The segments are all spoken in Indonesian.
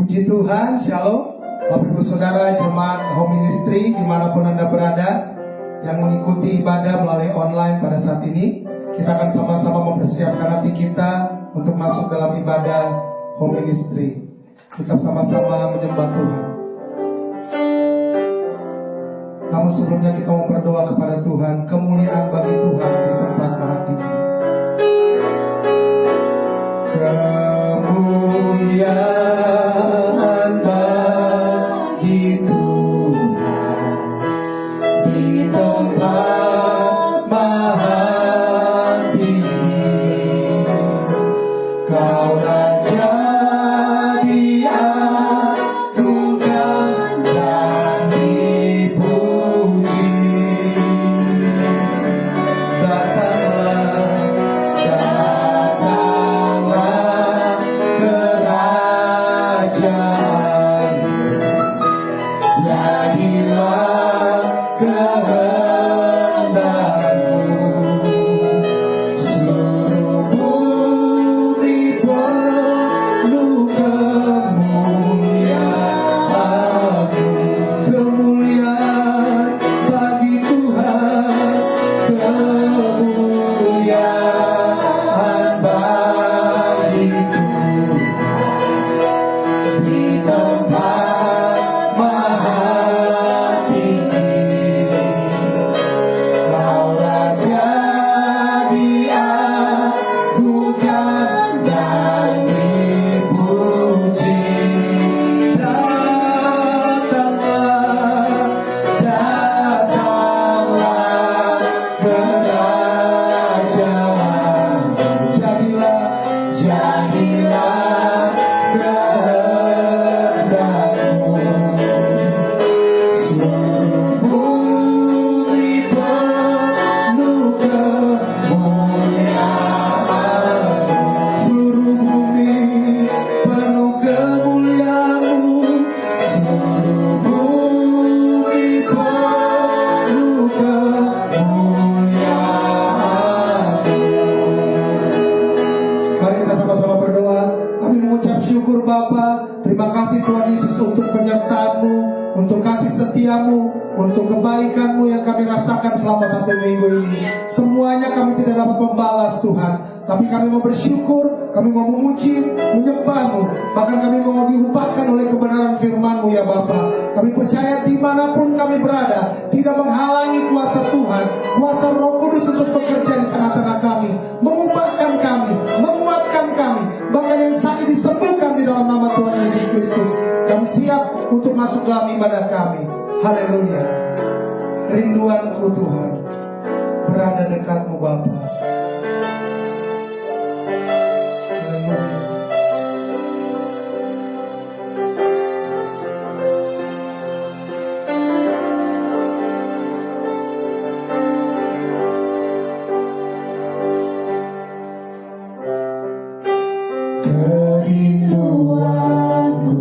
Puji Tuhan, Shalom Bapak Ibu Saudara Jemaat Home Ministry dimanapun Anda berada yang mengikuti ibadah melalui online pada saat ini. Kita akan sama-sama mempersiapkan hati kita untuk masuk dalam ibadah Home Ministry. Kita sama-sama menyembah Tuhan. Namun sebelumnya kita mau berdoa kepada Tuhan. Kemuliaan bagi Tuhan di tempat maha tinggi. Kemuliaan bagi Tuhan di tempat maha tinggi. Kau Raja diagungkan dan dipuji. Datanglah kerajaan-Mu, jadilah kehendak-Mu. Seluruh bumi penuh kemuliaan-Mu. Kemuliaan bagi Tuhan, kemuliaan bagi Tuhan di tempat maha tinggi. Kau Raja diagungkan dan dipuji. Datanglah kerajaan, jadilah kehendak-Mu. Seluruh bumi penuh kemuliaan-Mu. Seluruh bumi penuh kemuliaan-Mu. Seluruh bumi penuh kemuliaan-Mu. Mari kita sama-sama berdoa. Kami mengucap syukur Bapa. Terima kasih Tuhan Yesus untuk penyertaan-Mu, untuk kasih setia-Mu, untuk kebaikan-Mu yang kami rasakan selama 1 minggu ini. Semuanya kami tidak dapat membalas Tuhan, tapi kami mau bersyukur, kami mau memuji, menyembah-Mu. Bahkan kami mau diubahkan oleh kebenaran firman-Mu ya Bapa. Kami percaya dimanapun kami berada, tidak menghalangi kuasa Tuhan, kuasa Roh Kudus untuk bekerja di tengah-tengah kami, mengubahkan kami, menguatkan kami, bahkan yang sakit disembuhkan di dalam nama Tuhan Yesus Kristus. Kami siap untuk masuk dalam ibadah kami. Haleluya. Rinduanku Tuhan berada dekat-Mu Bapa. Haleluya. Kerinduanku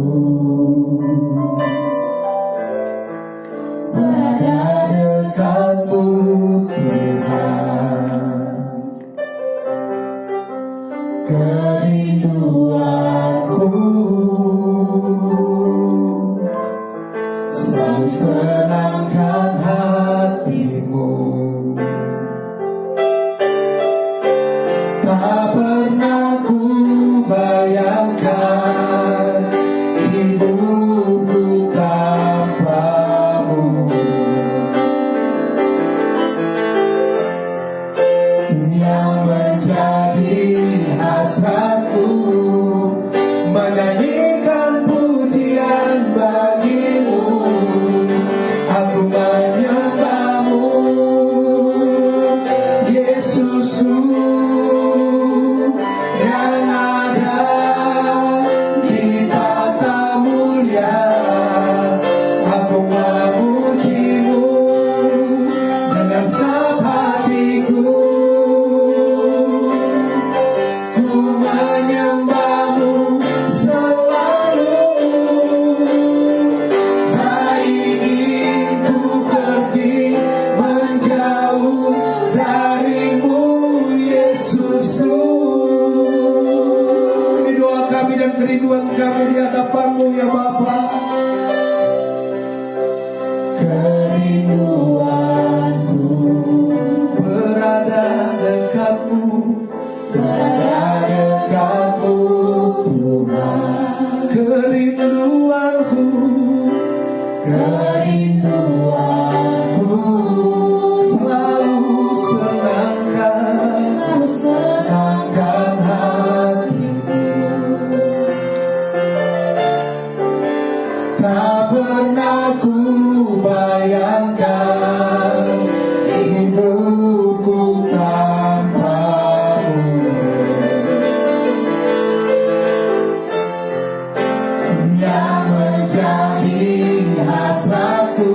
berada dekat-Mu Tuhan. kerinduan-Mu ya Bapa. Kerinduanku Berada dekat-Mu, berada dekatmu Tuhan. kerinduanku, Kerinduanku selalu senangkan selalu senangkan hatimu. Tak pernah ku bayangkan hidupku tanpa-Mu. Yang menjadi hasratku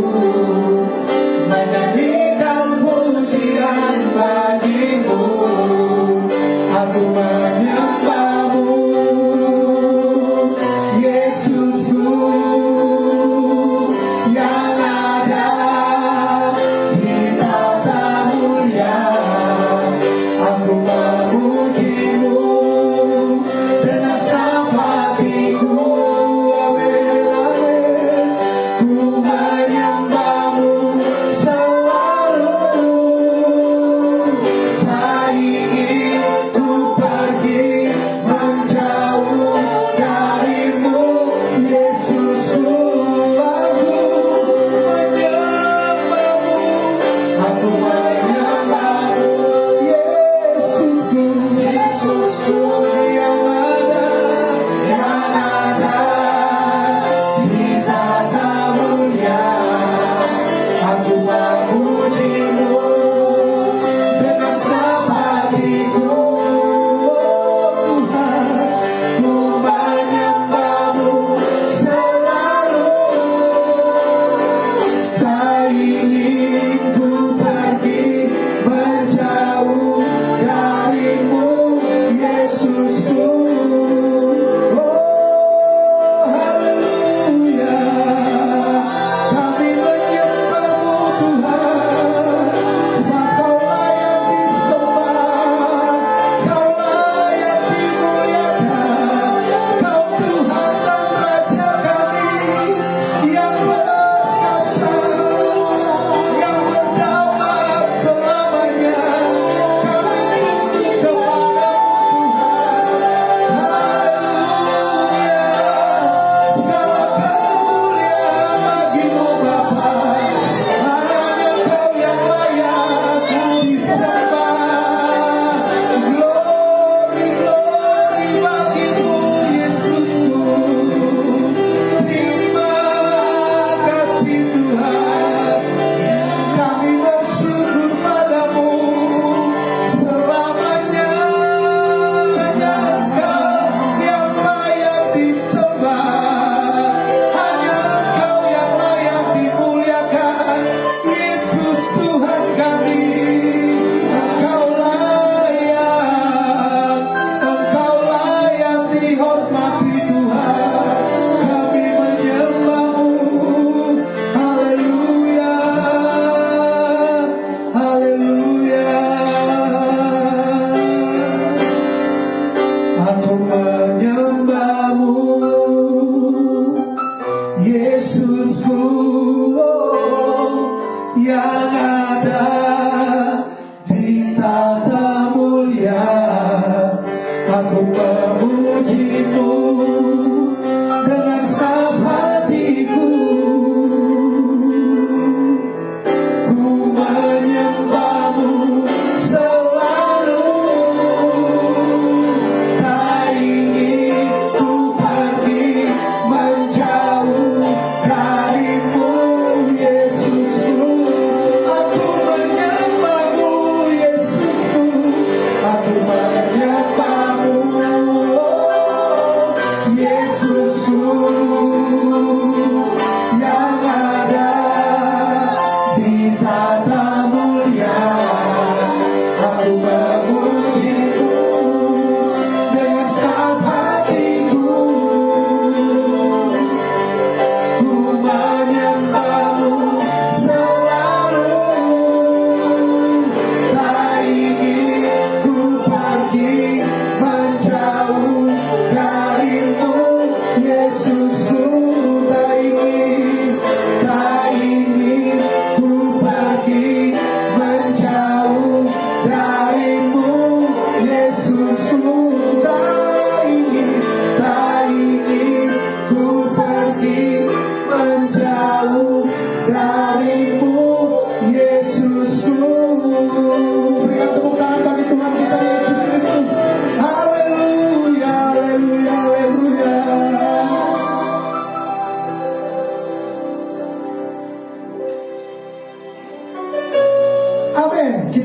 menyanyikan pujian bagi-Mu. Aku menyembah-Mu, Yesusku yang ada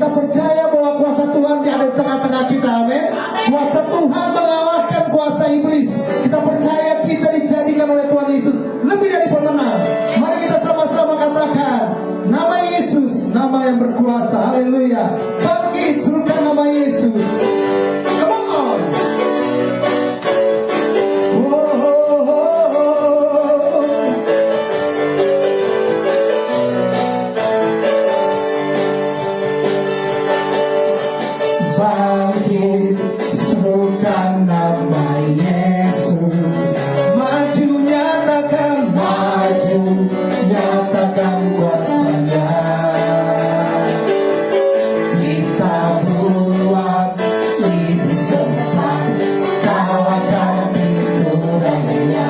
Kita percaya bahwa kuasa Tuhan di ada di tengah-tengah kita, amin. Kuasa Tuhan mengalahkan kuasa iblis. Kita percaya kita dijadikan oleh Tuhan Yesus lebih dari pemenang. Mari kita sama-sama katakan, nama Yesus, nama yang berkuasa. Haleluya. Bangkit, serukan nama Yesus. Come on. Oh, oh, oh, oh. Bangkit, serukan nama Yesus. Maju, nyatakan kuasanya. Kita buat iblis tempat, kalahkan pintu daya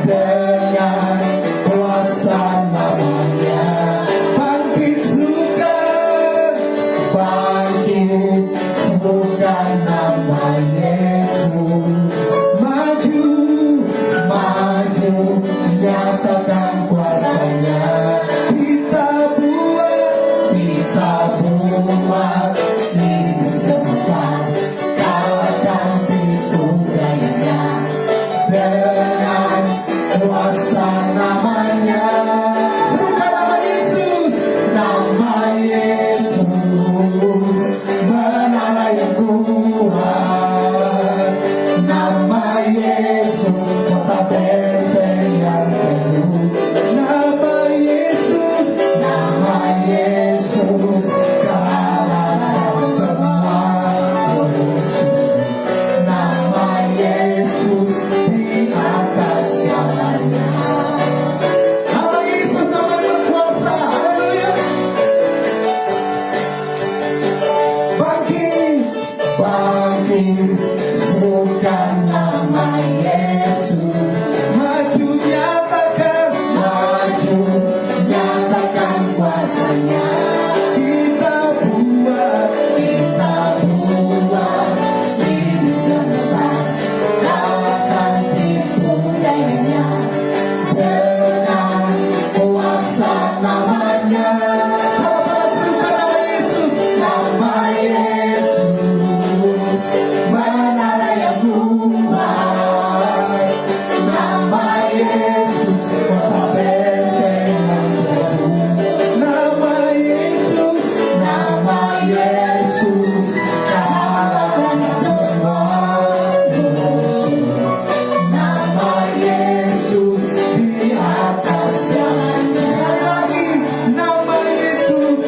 dengan kuasa namanya. Bangkit, serukan, bangkit, serukan nama Yesus. Maju, nyatakan kuasanya. Kita buat iblis tempat, kalahkan pintu daya dengan kuasa namanya. Serukan nama Yesus, nama Yesus, menara yang kuat. Nama Yesus, kota benteng yang teguh. Nama Yesus, kalahkan semua musuh. Nama Yesus di atas segalanya. Nama Yesus, nama yang berkuasa. Haleluya. Bangkit, serukan nama Yesus. Maju, nyatakan kuasanya. Kita buat iblis tempat, kalahkan tipu dayanya dengan kuasa namanya. Sama-sama serukan nama Yesus. Nama Yesus, menara yang kuat. Nama Yesus, kota benteng yang teguh. Nama Yesus, kalahkan semua musuh. Nama Yesus di atas segalanya. Sekali lagi, nama Yesus,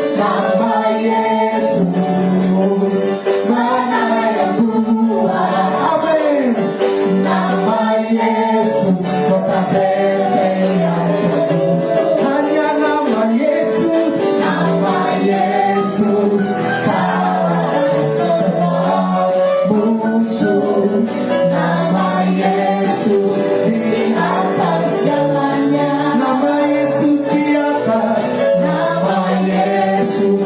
menara yang kuat. Amin. Nama Yesus, kota benteng yang teguh. Hanya nama Yesus, kalahkan semua musuh. Nama Yesus di atas segalanya. Nama Yesus di atas. Nama Yesus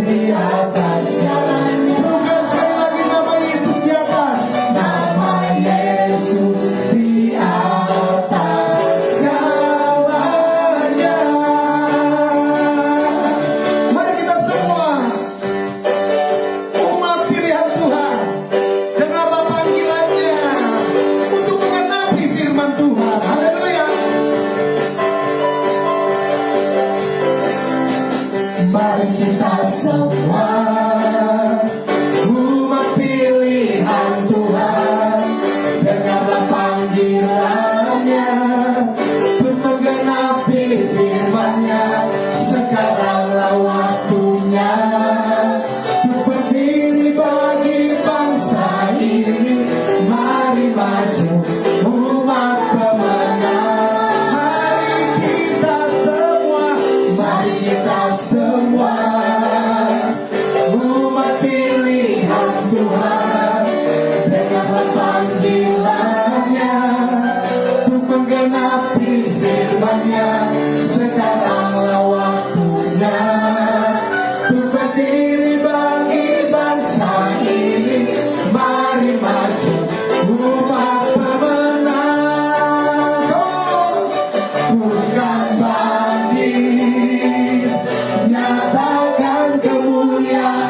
di atas segalanya. Serukan sekali lagi, nama Yesus di atas. Nama Yesus di atas segalanya. Mari kita semua, umat pilihan Tuhan, dengarlah panggilannya untuk mengenapi firman Tuhan. Haleluya. Mari kita semua, umat pilihan Tuhan, dengarlah panggilannya untuk menggenapi firman-Nya. Sekaranglah waktunya untuk berdiri bagi bangsa ini. Mari maju, umat pemenang. Mari kita semua, umat pilihan Tuhan, dengarlah panggilannya untuk menggenapi firman-Nya. Sekaranglah waktunya untuk berdiri bagi bangsa ini. Mari maju, umat pemenang. Bukan bangkit, nyatakan kemuliaan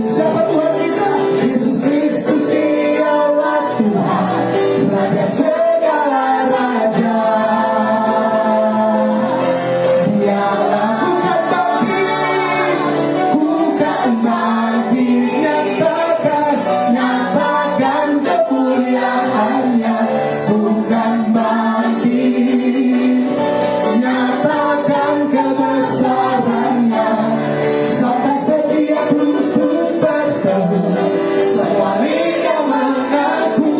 Siapa Tuhan kita? Yesus Kristus, Dialah Tuhan, Raja segala raja. Dialah bukan bangkit, bukan bangkit, nyatakan kemuliaannya. Bukan bangkit, nyatakan kebesarannya. Sampai setiap lutut berteduh, semua lidah mengaku,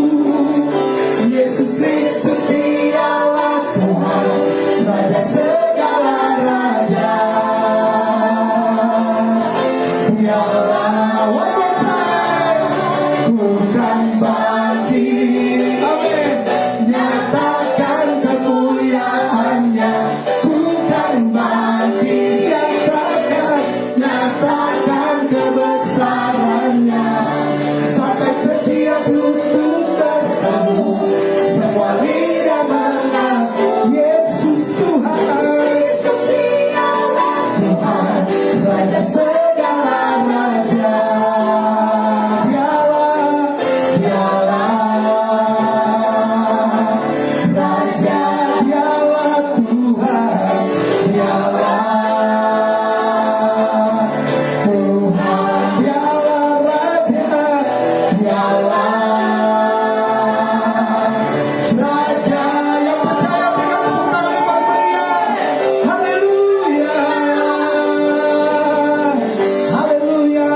Yesus Kristus Dialah Tuhan, Raja segala raja. Dialah one more time, bukan bangkit, amin, nyatakan kemuliaannya. Bukan bangkit, nyatakan kebesarannya. Sampai setiap lutut berteduh, semua lidah mengaku, Yesus Tuhan, Yesus Dialah Tuhan, Raja segala raja. Dialah Raja, Dialah Tuhan, Dialah Tuhan, Dialah Raja, Dialah Raja. Yang percaya dengan tepuk tangan yang paling meriah. Haleluya, haleluya.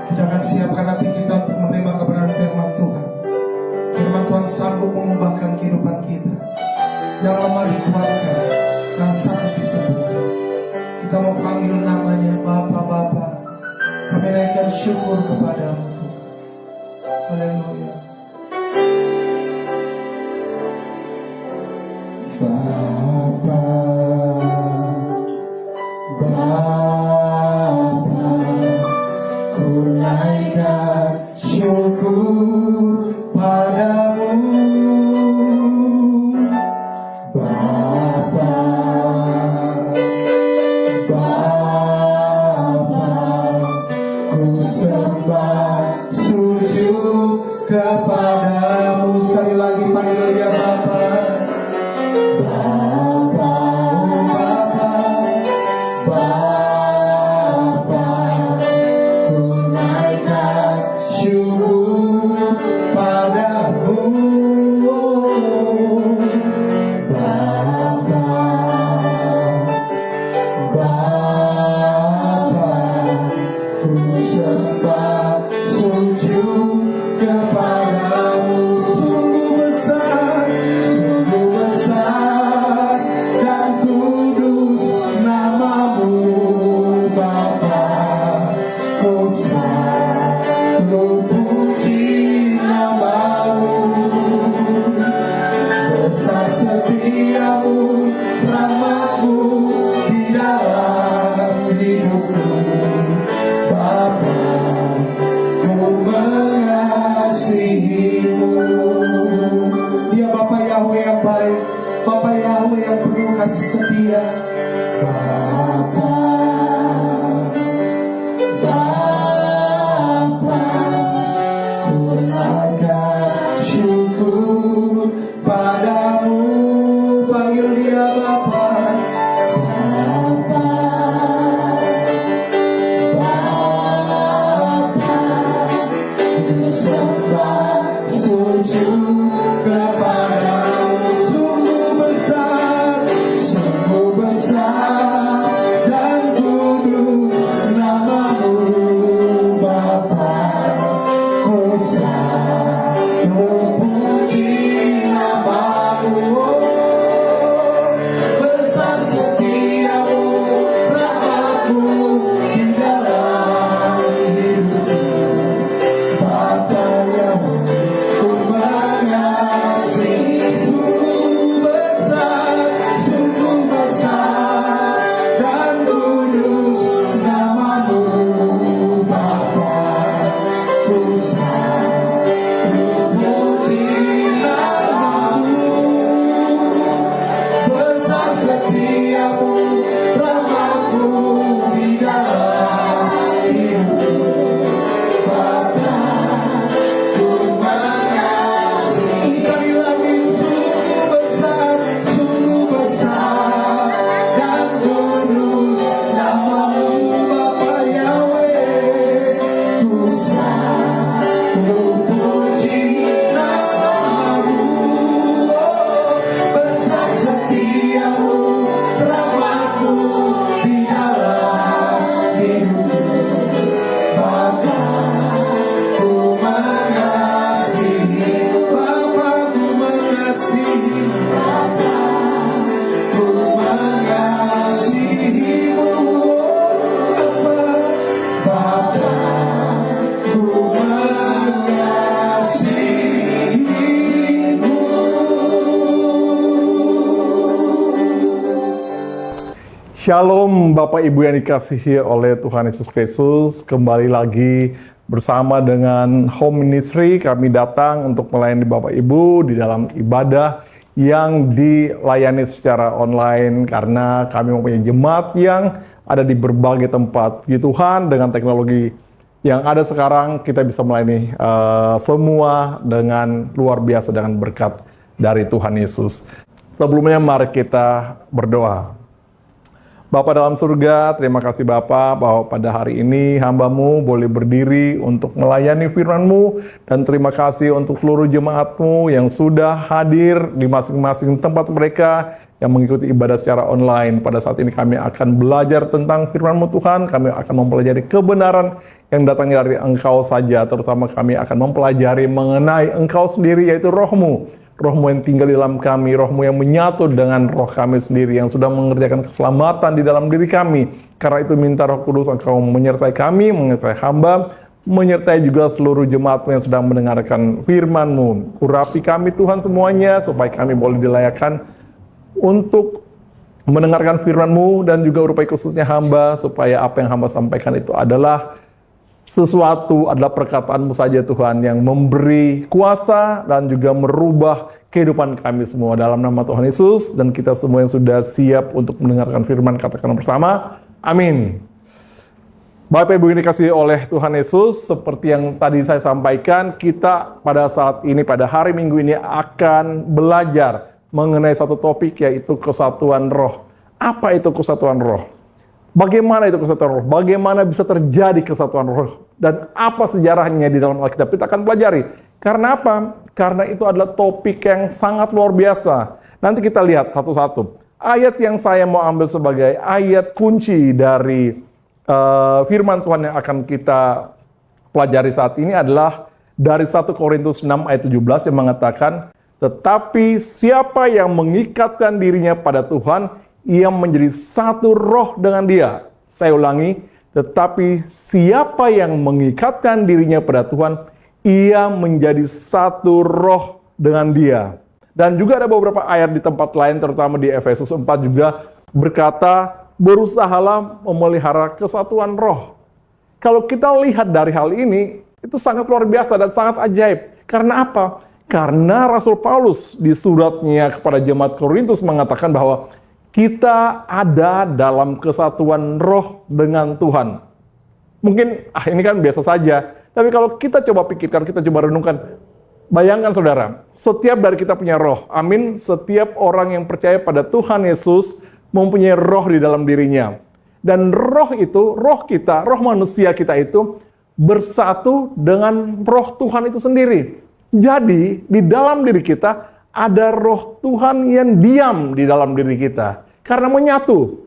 Kita akan siapkan hati kita untuk menerima kebenaran firman Tuhan. Firman Tuhan sanggup mengubahkan kehidupan kita. Yang lemah dikuatkan, yang sakit disembuhkan. Kita mau panggil namanya Bapa. Kami naikkan syukur kepadamu Tuhan. Haleluya. Bapa, ku naikkan syukur padamu. Bapa, ku sembah sujud kepadamu. Sekali lagi panggil dia Bapa. Setia Bapa, ku naikkan syukur padamu. Panggil dia Bapa. Ku sembah sujud kepadamu. Sungguh besar dan kudus namamu Bapa. Ku selalu puji namamu. Shalom Bapak Ibu yang dikasihi oleh Tuhan Yesus Kristus. Kembali lagi bersama dengan Home Ministry, kami datang untuk melayani Bapak Ibu di dalam ibadah yang dilayani secara online karena kami mempunyai jemaat yang ada di berbagai tempat. Puji Tuhan, dengan teknologi yang ada sekarang kita bisa melayani semua dengan luar biasa dengan berkat dari Tuhan Yesus. Sebelumnya mari kita berdoa. Bapa dalam surga, terima kasih Bapa bahwa pada hari ini hamba-Mu boleh berdiri untuk melayani firman-Mu, dan terima kasih untuk seluruh jemaat-Mu yang sudah hadir di masing-masing tempat mereka yang mengikuti ibadah secara online. Pada saat ini kami akan belajar tentang firman-Mu Tuhan, kami akan mempelajari kebenaran yang datangnya dari Engkau saja, terutama kami akan mempelajari mengenai Engkau sendiri, yaitu Roh-Mu. Roh-Mu yang tinggal di dalam kami, Roh-Mu yang menyatu dengan roh kami sendiri, yang sudah mengerjakan keselamatan di dalam diri kami. Karena itu minta Roh Kudus Engkau menyertai kami, menyertai hamba, menyertai juga seluruh jemaat-Mu yang sedang mendengarkan firman-Mu. Urapi kami Tuhan semuanya, supaya kami boleh dilayakkan untuk mendengarkan firman-Mu, dan juga urupai khususnya hamba, supaya apa yang hamba sampaikan itu adalah perkataan-Mu saja Tuhan, yang memberi kuasa dan juga merubah kehidupan kami semua. Dalam nama Tuhan Yesus, dan kita semua yang sudah siap untuk mendengarkan firman, katakan bersama, amin. Bapak Ibu yang dikasihi oleh Tuhan Yesus, seperti yang tadi saya sampaikan, kita pada saat ini, pada hari Minggu ini akan belajar mengenai satu topik, yaitu kesatuan roh. Apa itu kesatuan roh? Bagaimana itu kesatuan roh? Bagaimana bisa terjadi kesatuan roh? Dan apa sejarahnya di dalam Alkitab? Kita akan pelajari. Karena apa? Karena itu adalah topik yang sangat luar biasa. Nanti kita lihat satu-satu. Ayat yang saya mau ambil sebagai ayat kunci dari firman Tuhan yang akan kita pelajari saat ini adalah dari 1 Korintus 6 ayat 17 yang mengatakan, tetapi siapa yang mengikatkan dirinya pada Tuhan, ia menjadi satu roh dengan Dia. Saya ulangi, tetapi siapa yang mengikatkan dirinya pada Tuhan, ia menjadi satu roh dengan Dia. Dan juga ada beberapa ayat di tempat lain, terutama di Efesus 4 juga berkata, berusahalah memelihara kesatuan roh. Kalau kita lihat dari hal ini, itu sangat luar biasa dan sangat ajaib. Karena apa? Karena Rasul Paulus di suratnya kepada jemaat Korintus mengatakan bahwa kita ada dalam kesatuan roh dengan Tuhan. Mungkin, ini kan biasa saja. Tapi kalau kita coba pikirkan, kita coba renungkan. Bayangkan saudara, setiap dari kita punya roh. Amin. Setiap orang yang percaya pada Tuhan Yesus mempunyai roh di dalam dirinya. Dan roh itu, roh kita, roh manusia kita itu bersatu dengan roh Tuhan itu sendiri. Jadi, di dalam diri kita ada roh Tuhan yang diam di dalam diri kita. Karena menyatu.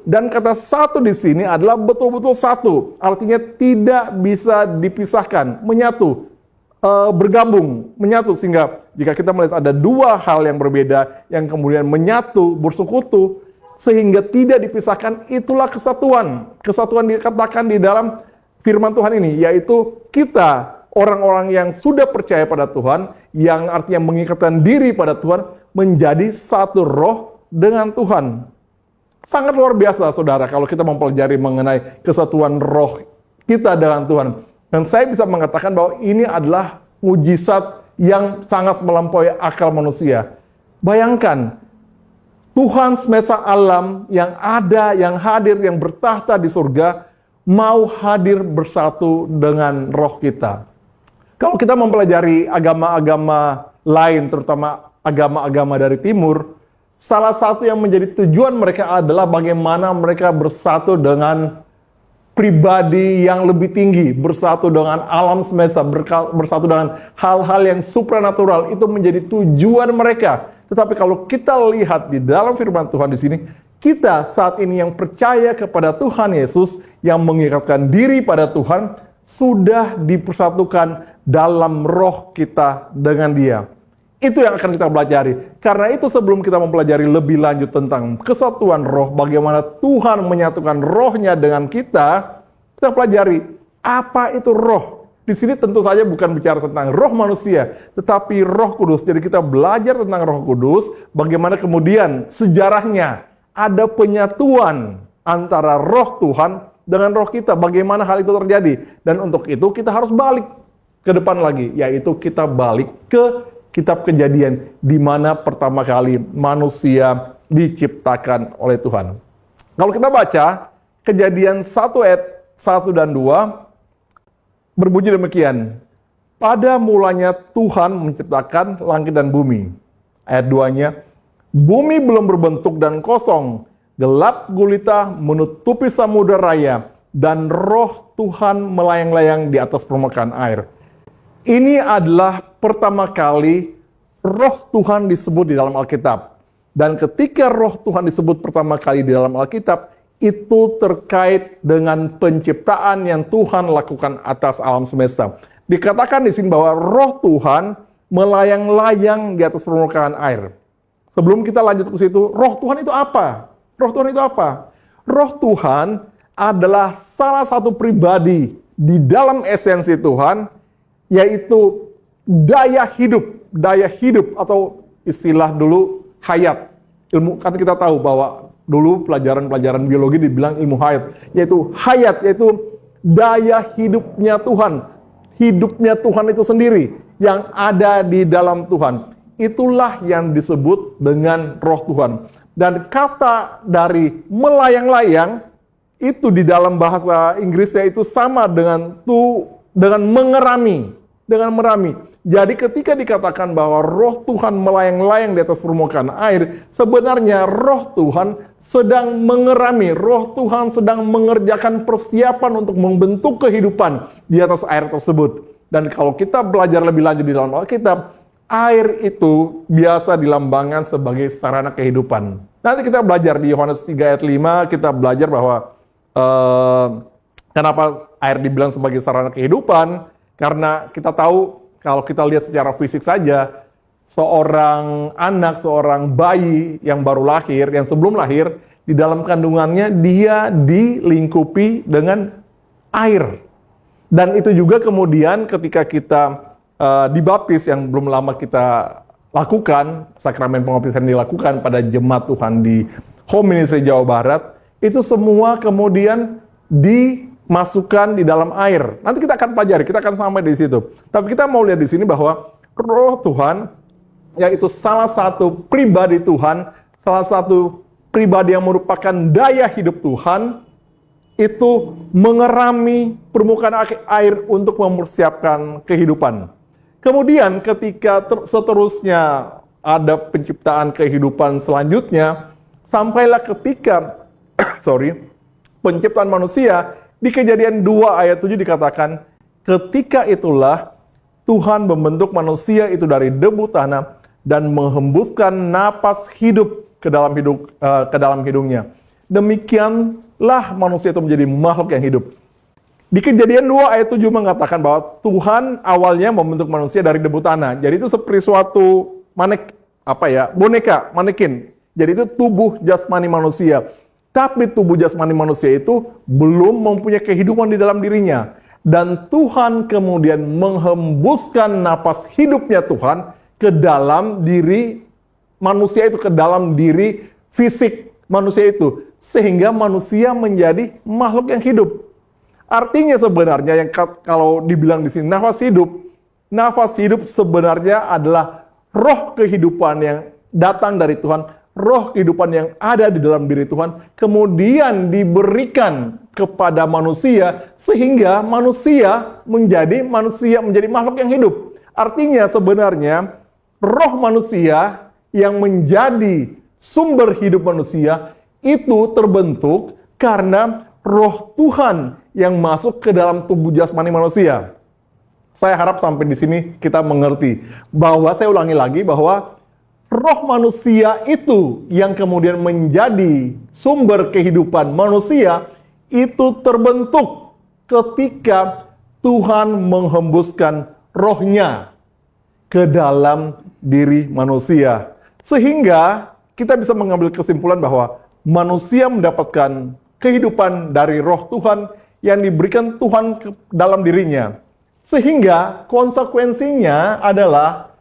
Dan kata satu di sini adalah betul-betul satu. Artinya tidak bisa dipisahkan. Menyatu. Bergabung. Menyatu. Sehingga jika kita melihat ada dua hal yang berbeda, yang kemudian menyatu, bersekutu, sehingga tidak dipisahkan, itulah kesatuan. Kesatuan dikatakan di dalam firman Tuhan ini, yaitu kita, orang-orang yang sudah percaya pada Tuhan, yang artinya mengikatkan diri pada Tuhan, menjadi satu roh dengan Tuhan. Sangat luar biasa saudara kalau kita mempelajari mengenai kesatuan roh kita dengan Tuhan. Dan saya bisa mengatakan bahwa ini adalah mujizat yang sangat melampaui akal manusia. Bayangkan, Tuhan semesta alam yang ada, yang hadir, yang bertahta di surga, mau hadir bersatu dengan roh kita. Kalau kita mempelajari agama-agama lain, terutama agama-agama dari timur, salah satu yang menjadi tujuan mereka adalah bagaimana mereka bersatu dengan pribadi yang lebih tinggi, bersatu dengan alam semesta, bersatu dengan hal-hal yang supranatural. Itu menjadi tujuan mereka. Tetapi kalau kita lihat di dalam firman Tuhan di sini, kita saat ini yang percaya kepada Tuhan Yesus, yang mengikatkan diri pada Tuhan, sudah dipersatukan dalam roh kita dengan Dia. Itu yang akan kita pelajari. Karena itu sebelum kita mempelajari lebih lanjut tentang kesatuan roh, bagaimana Tuhan menyatukan rohnya dengan kita pelajari apa itu roh. Di sini tentu saja bukan bicara tentang roh manusia, tetapi roh kudus. Jadi kita belajar tentang roh kudus, bagaimana kemudian sejarahnya, ada penyatuan antara roh Tuhan dengan roh kita. Bagaimana hal itu terjadi? Dan untuk itu kita harus balik ke depan lagi, yaitu kita balik ke kitab Kejadian, di mana pertama kali manusia diciptakan oleh Tuhan. Kalau kita baca Kejadian 1 ayat 1 dan 2, berbunyi demikian. Pada mulanya Tuhan menciptakan langit dan bumi. Ayat 2-nya, bumi belum berbentuk dan kosong, gelap gulita menutupi samudera raya, dan roh Tuhan melayang-layang di atas permukaan air. Ini adalah pertama kali roh Tuhan disebut di dalam Alkitab. Dan ketika roh Tuhan disebut pertama kali di dalam Alkitab, itu terkait dengan penciptaan yang Tuhan lakukan atas alam semesta. Dikatakan di sini bahwa roh Tuhan melayang-layang di atas permukaan air. Sebelum kita lanjut ke situ, roh Tuhan itu apa? Roh Tuhan itu apa? Roh Tuhan adalah salah satu pribadi di dalam esensi Tuhan, yaitu daya hidup atau istilah dulu hayat. Ilmu, kan kita tahu bahwa dulu pelajaran biologi dibilang ilmu hayat, yaitu daya hidupnya Tuhan. Hidupnya Tuhan itu sendiri yang ada di dalam Tuhan. Itulah yang disebut dengan roh Tuhan. Dan kata dari melayang-layang itu di dalam bahasa Inggrisnya itu sama dengan mengerami, dengan merami. Jadi ketika dikatakan bahwa roh Tuhan melayang-layang di atas permukaan air, sebenarnya roh Tuhan sedang mengerami, roh Tuhan sedang mengerjakan persiapan untuk membentuk kehidupan di atas air tersebut. Dan kalau kita belajar lebih lanjut di dalam Alkitab, air itu biasa dilambangkan sebagai sarana kehidupan. Nanti kita belajar di Yohanes 3 ayat 5, kita belajar bahwa kenapa air dibilang sebagai sarana kehidupan, karena kita tahu kalau kita lihat secara fisik saja, seorang anak, seorang bayi yang baru lahir, yang sebelum lahir, di dalam kandungannya dia dilingkupi dengan air. Dan itu juga kemudian ketika kita dibaptis yang belum lama kita lakukan, sakramen pembaptisan dilakukan pada jemaat Tuhan di Home Ministry Jawa Barat, itu semua kemudian dimasukkan di dalam air. Nanti kita akan pelajari, kita akan sampai di situ. Tapi kita mau lihat di sini bahwa roh Tuhan, yaitu salah satu pribadi Tuhan, salah satu pribadi yang merupakan daya hidup Tuhan, itu mengerami permukaan air untuk mempersiapkan kehidupan. Kemudian ketika seterusnya ada penciptaan kehidupan selanjutnya, sampailah ketika penciptaan manusia. Di Kejadian 2 ayat 7 dikatakan, ketika itulah Tuhan membentuk manusia itu dari debu tanah dan menghembuskan napas hidup ke dalam hidungnya. Demikianlah manusia itu menjadi makhluk yang hidup. Di Kejadian 2 ayat 7 mengatakan bahwa Tuhan awalnya membentuk manusia dari debu tanah. Jadi itu seperti suatu boneka, manekin. Jadi itu tubuh jasmani manusia. Tapi tubuh jasmani manusia itu belum mempunyai kehidupan di dalam dirinya. Dan Tuhan kemudian menghembuskan napas hidupnya Tuhan ke dalam diri manusia itu, ke dalam diri fisik manusia itu. Sehingga manusia menjadi makhluk yang hidup. Artinya sebenarnya yang kalau dibilang di sini nafas hidup sebenarnya adalah roh kehidupan yang datang dari Tuhan, roh kehidupan yang ada di dalam diri Tuhan, kemudian diberikan kepada manusia sehingga manusia menjadi makhluk yang hidup. Artinya sebenarnya roh manusia yang menjadi sumber hidup manusia itu terbentuk karena roh Tuhan yang masuk ke dalam tubuh jasmani manusia. Saya harap sampai di sini kita mengerti bahwa, saya ulangi lagi, bahwa roh manusia itu yang kemudian menjadi sumber kehidupan manusia itu terbentuk ketika Tuhan menghembuskan rohnya ke dalam diri manusia. Sehingga kita bisa mengambil kesimpulan bahwa manusia mendapatkan kehidupan dari roh Tuhan yang diberikan Tuhan ke dalam dirinya. Sehingga konsekuensinya adalah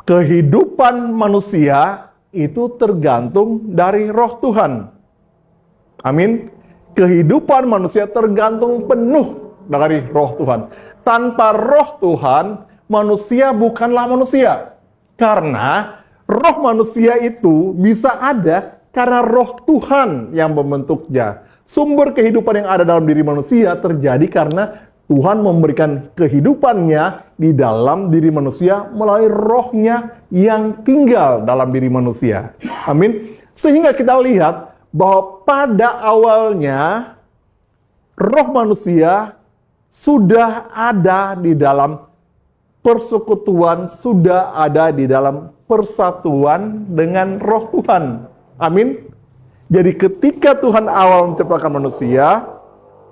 kehidupan manusia itu tergantung dari roh Tuhan. Amin. Kehidupan manusia tergantung penuh dari roh Tuhan. Tanpa roh Tuhan, manusia bukanlah manusia. Karena roh manusia itu bisa ada karena roh Tuhan yang membentuknya. Sumber kehidupan yang ada dalam diri manusia terjadi karena Tuhan memberikan kehidupannya di dalam diri manusia melalui rohnya yang tinggal dalam diri manusia. Amin. Sehingga kita lihat bahwa pada awalnya roh manusia sudah ada di dalam persekutuan, sudah ada di dalam persatuan dengan roh Tuhan. Amin. Jadi ketika Tuhan awal menciptakan manusia,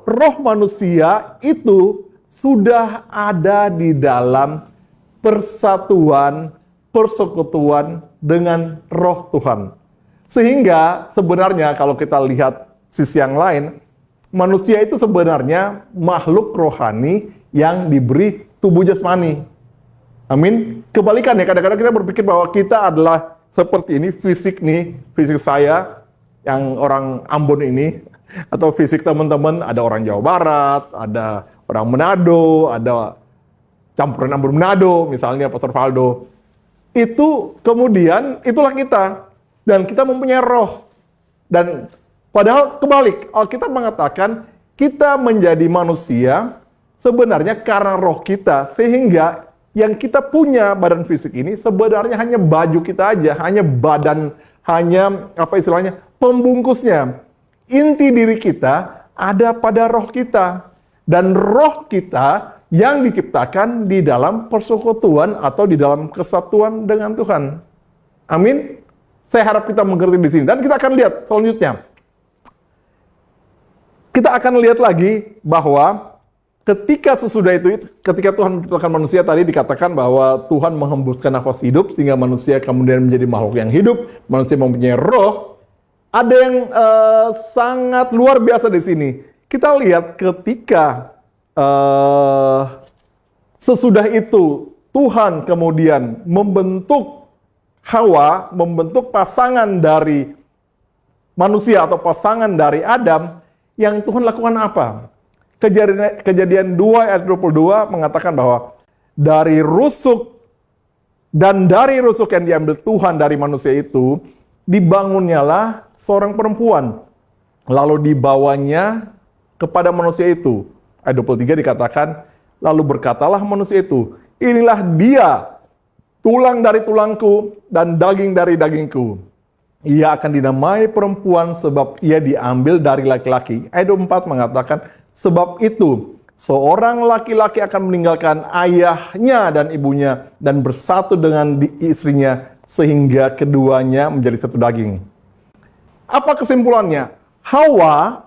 roh manusia itu sudah ada di dalam persatuan, persekutuan dengan roh Tuhan. Sehingga sebenarnya kalau kita lihat sisi yang lain, manusia itu sebenarnya makhluk rohani yang diberi tubuh jasmani. Amin. Kebalikannya, kadang-kadang kita berpikir bahwa kita adalah seperti ini, fisik nih, fisik saya, yang orang Ambon ini, atau fisik teman-teman, ada orang Jawa Barat, ada orang Manado, ada campuran Ambon Manado, misalnya Pastor Valdo. Itu kemudian, itulah kita. Dan kita mempunyai roh. Dan padahal kebalik, Alkitab mengatakan kita menjadi manusia sebenarnya karena roh kita, sehingga yang kita punya badan fisik ini sebenarnya hanya baju kita aja, hanya badan, hanya apa istilahnya, pembungkusnya. Inti diri kita ada pada roh kita. Dan roh kita yang diciptakan di dalam persekutuan atau di dalam kesatuan dengan Tuhan. Amin. Saya harap kita mengerti di sini. Dan kita akan lihat selanjutnya. Kita akan lihat lagi bahwa ketika sesudah itu, ketika Tuhan menciptakan manusia, tadi dikatakan bahwa Tuhan menghembuskan nafas hidup sehingga manusia kemudian menjadi makhluk yang hidup, manusia mempunyai roh. Ada yang sangat luar biasa di sini. Kita lihat ketika sesudah itu Tuhan kemudian membentuk Hawa, membentuk pasangan dari manusia atau pasangan dari Adam, yang Tuhan lakukan apa? Kejadian 2 ayat 22 mengatakan bahwa dari rusuk dan dari rusuk yang diambil Tuhan dari manusia itu, dibangunnyalah seorang perempuan. Lalu dibawanya kepada manusia itu. Ayat 23 dikatakan, lalu berkatalah manusia itu, inilah dia, tulang dari tulangku dan daging dari dagingku. Ia akan dinamai perempuan sebab ia diambil dari laki-laki. Ayat 24 mengatakan, sebab itu seorang laki-laki akan meninggalkan ayahnya dan ibunya dan bersatu dengan istrinya sehingga keduanya menjadi satu daging. Apa kesimpulannya? Hawa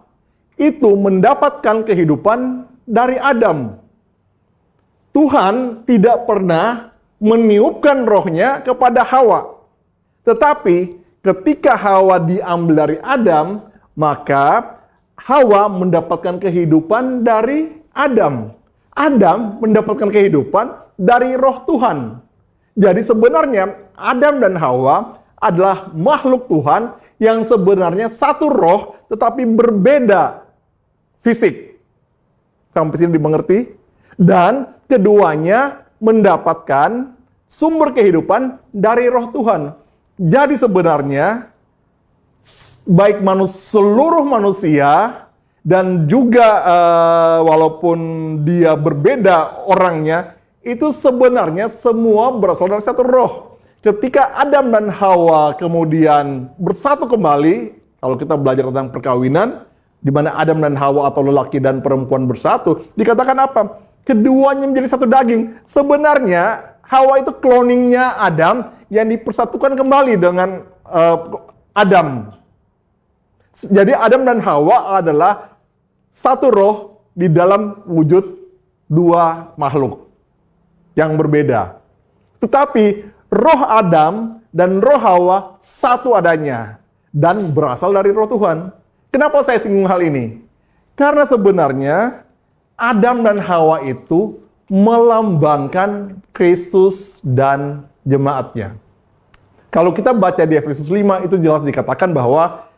itu mendapatkan kehidupan dari Adam. Tuhan tidak pernah meniupkan rohnya kepada Hawa. Tetapi ketika Hawa diambil dari Adam, maka Hawa mendapatkan kehidupan dari Adam. Adam mendapatkan kehidupan dari roh Tuhan. Jadi sebenarnya Adam dan Hawa adalah makhluk Tuhan yang sebenarnya satu roh tetapi berbeda fisik. Sampai sini dimengerti? Dan keduanya mendapatkan sumber kehidupan dari roh Tuhan. Jadi sebenarnya baik seluruh manusia dan juga walaupun dia berbeda orangnya, itu sebenarnya semua berasal dari satu roh. Ketika Adam dan Hawa kemudian bersatu kembali, kalau kita belajar tentang perkawinan, di mana Adam dan Hawa atau lelaki dan perempuan bersatu, dikatakan apa? Keduanya menjadi satu daging. Sebenarnya Hawa itu cloningnya Adam yang dipersatukan kembali dengan Adam. Jadi Adam dan Hawa adalah satu roh di dalam wujud dua makhluk yang berbeda. Tetapi roh Adam dan roh Hawa satu adanya dan berasal dari roh Tuhan. Kenapa saya singgung hal ini? Karena sebenarnya Adam dan Hawa itu melambangkan Kristus dan jemaatnya. Kalau kita baca di Efesus 5 itu jelas dikatakan bahwa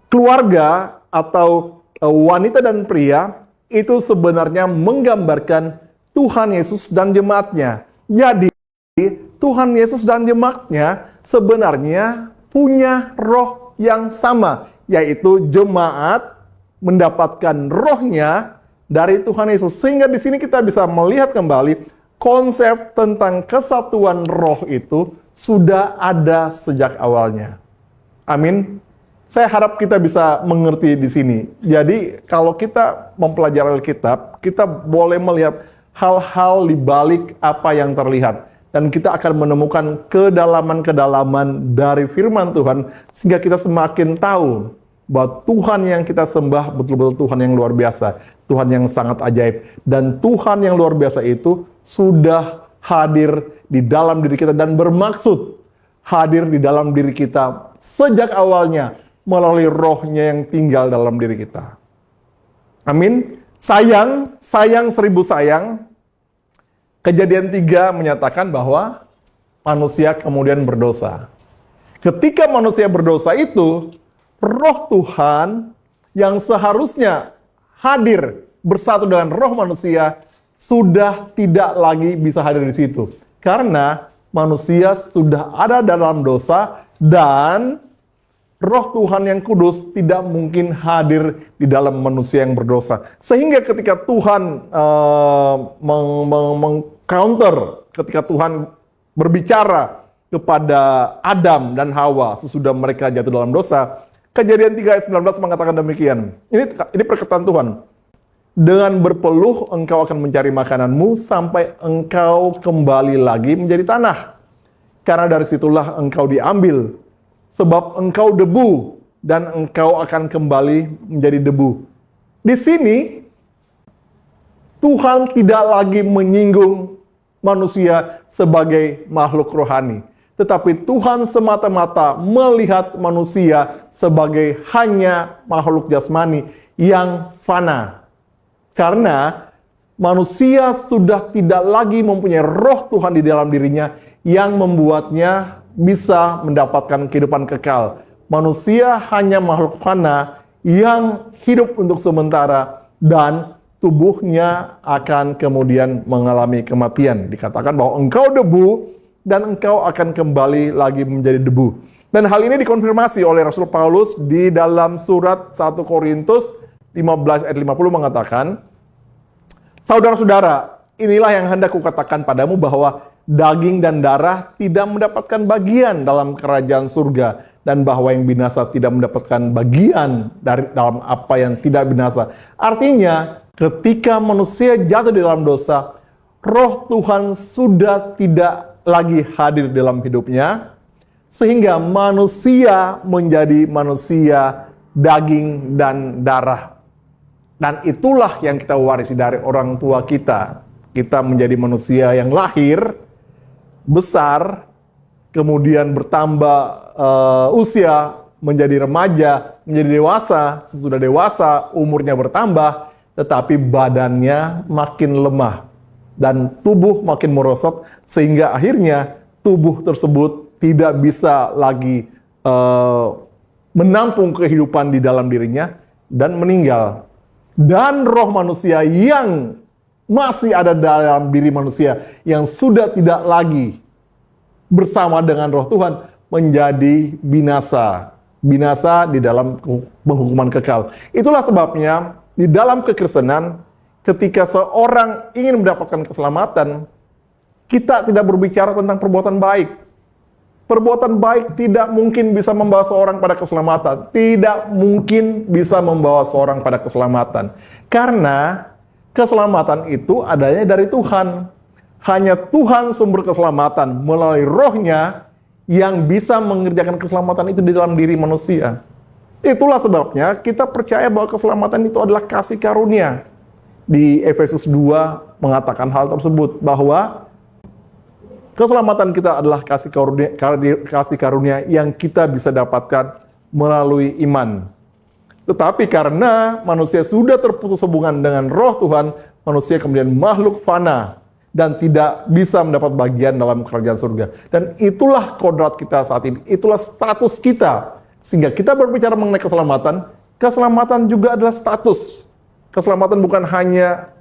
keluarga atau wanita dan pria itu sebenarnya menggambarkan Tuhan Yesus dan jemaatnya. Jadi Tuhan Yesus dan jemaatnya sebenarnya punya roh yang sama, yaitu jemaat mendapatkan rohnya dari Tuhan Yesus. Sehingga di sini kita bisa melihat kembali konsep tentang kesatuan roh itu sudah ada sejak awalnya. Amin. Saya harap kita bisa mengerti di sini. Jadi kalau kita mempelajari Alkitab, kita boleh melihat hal-hal di balik apa yang terlihat. Dan kita akan menemukan kedalaman-kedalaman dari firman Tuhan, sehingga kita semakin tahu bahwa Tuhan yang kita sembah betul-betul Tuhan yang luar biasa. Tuhan yang sangat ajaib. Dan Tuhan yang luar biasa itu sudah hadir di dalam diri kita dan bermaksud hadir di dalam diri kita sejak awalnya melalui rohnya yang tinggal dalam diri kita. Amin. Sayang seribu sayang. Kejadian 3 menyatakan bahwa manusia kemudian berdosa. Ketika manusia berdosa itu, roh Tuhan yang seharusnya hadir bersatu dengan roh manusia sudah tidak lagi bisa hadir di situ. Karena manusia sudah ada dalam dosa dan roh Tuhan yang kudus tidak mungkin hadir di dalam manusia yang berdosa. Sehingga ketika Tuhan meng-counter, ketika Tuhan berbicara kepada Adam dan Hawa sesudah mereka jatuh dalam dosa, Kejadian 3 ayat 19 mengatakan demikian. Ini perkataan Tuhan. Dengan berpeluh engkau akan mencari makananmu sampai engkau kembali lagi menjadi tanah. Karena dari situlah engkau diambil. Sebab engkau debu dan engkau akan kembali menjadi debu. Di sini Tuhan tidak lagi menyinggung manusia sebagai makhluk rohani. Tetapi Tuhan semata-mata melihat manusia sebagai hanya makhluk jasmani yang fana. Karena manusia sudah tidak lagi mempunyai roh Tuhan di dalam dirinya yang membuatnya bisa mendapatkan kehidupan kekal. Manusia hanya makhluk fana yang hidup untuk sementara dan tubuhnya akan kemudian mengalami kematian. Dikatakan bahwa engkau debu dan engkau akan kembali lagi menjadi debu. Dan hal ini dikonfirmasi oleh Rasul Paulus di dalam surat 1 Korintus 15 ayat 50 mengatakan, saudara-saudara, inilah yang hendak kukatakan padamu bahwa daging dan darah tidak mendapatkan bagian dalam kerajaan surga, dan bahwa yang binasa tidak mendapatkan bagian dari dalam apa yang tidak binasa. Artinya, ketika manusia jatuh di dalam dosa, roh Tuhan sudah tidak lagi hadir dalam hidupnya, sehingga manusia menjadi manusia daging dan darah. Dan itulah yang kita warisi dari orang tua kita. Kita menjadi manusia yang lahir, besar, kemudian bertambah usia, menjadi remaja, menjadi dewasa, sesudah dewasa umurnya bertambah, tetapi badannya makin lemah dan tubuh makin merosot, sehingga akhirnya tubuh tersebut tidak bisa lagi menampung kehidupan di dalam dirinya dan meninggal. Dan roh manusia yang masih ada dalam diri manusia yang sudah tidak lagi bersama dengan roh Tuhan menjadi binasa. Binasa di dalam penghukuman kekal. Itulah sebabnya di dalam kekristenan ketika seorang ingin mendapatkan keselamatan, kita tidak berbicara tentang perbuatan baik. Perbuatan baik tidak mungkin bisa membawa seorang pada keselamatan. Tidak mungkin bisa membawa seorang pada keselamatan. Karena keselamatan itu adanya dari Tuhan. Hanya Tuhan sumber keselamatan melalui rohnya yang bisa mengerjakan keselamatan itu di dalam diri manusia. Itulah sebabnya kita percaya bahwa keselamatan itu adalah kasih karunia. Di Efesus 2 mengatakan hal tersebut, bahwa keselamatan kita adalah kasih karunia yang kita bisa dapatkan melalui iman. Tetapi karena manusia sudah terputus hubungan dengan roh Tuhan, manusia kemudian makhluk fana. dan tidak bisa mendapat bagian dalam kerajaan surga. Dan itulah kodrat kita saat ini, itulah status kita. Sehingga kita berbicara mengenai keselamatan, keselamatan juga adalah status. Keselamatan bukan hanya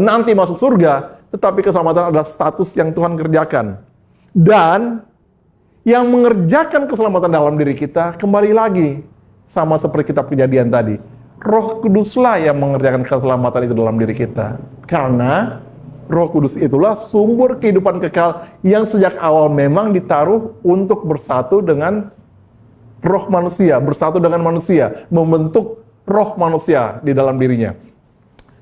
nanti masuk surga, tetapi keselamatan adalah status yang Tuhan kerjakan. Dan yang mengerjakan keselamatan dalam diri kita, kembali lagi, sama seperti kitab Kejadian tadi. Roh Kuduslah yang mengerjakan keselamatan itu dalam diri kita. Karena Roh Kudus itulah sumber kehidupan kekal yang sejak awal memang ditaruh untuk bersatu dengan roh manusia, bersatu dengan manusia, membentuk roh manusia di dalam dirinya.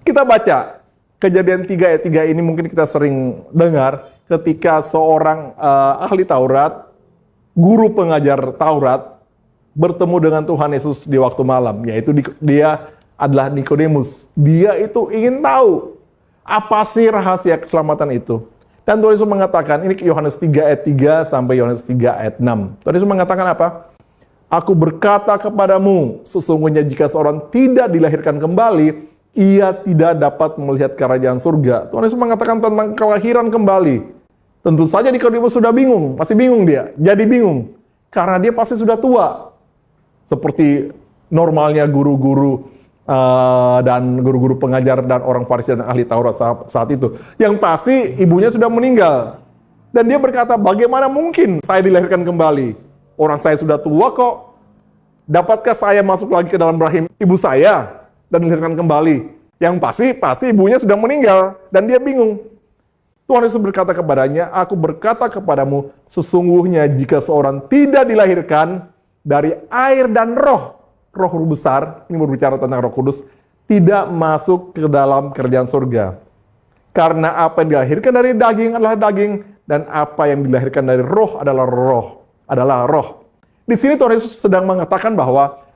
Kita baca Kejadian 3 ayat 3 ini, mungkin kita sering dengar ketika seorang ahli Taurat, guru pengajar Taurat, bertemu dengan Tuhan Yesus di waktu malam, yaitu dia adalah Nikodemus. Dia itu ingin tahu apa sih rahasia keselamatan itu. Dan Tuhan Yesus mengatakan, ini Yohanes 3 ayat 3 sampai Yohanes 3 ayat 6. Tuhan Yesus mengatakan apa? Aku berkata kepadamu, sesungguhnya jika seorang tidak dilahirkan kembali, ia tidak dapat melihat kerajaan surga. Tuhan Yesus mengatakan tentang kelahiran kembali. Tentu saja Nikodemus sudah bingung, masih bingung dia. Jadi bingung, karena dia pasti sudah tua. Seperti normalnya guru-guru dan guru-guru pengajar dan orang Farisi dan ahli Taurat saat itu. Yang pasti ibunya sudah meninggal. Dan dia berkata, bagaimana mungkin saya dilahirkan kembali? Orang saya sudah tua kok. Dapatkah saya masuk lagi ke dalam rahim ibu saya dan dilahirkan kembali? Yang pasti ibunya sudah meninggal. Dan dia bingung. Tuhan Yesus berkata kepadanya, aku berkata kepadamu, sesungguhnya jika seorang tidak dilahirkan dari air dan roh besar, ini berbicara tentang Roh Kudus, tidak masuk ke dalam kerajaan surga. Karena apa yang dilahirkan dari daging adalah daging, dan apa yang dilahirkan dari roh adalah roh. Di sini Tuhan Yesus sedang mengatakan bahwa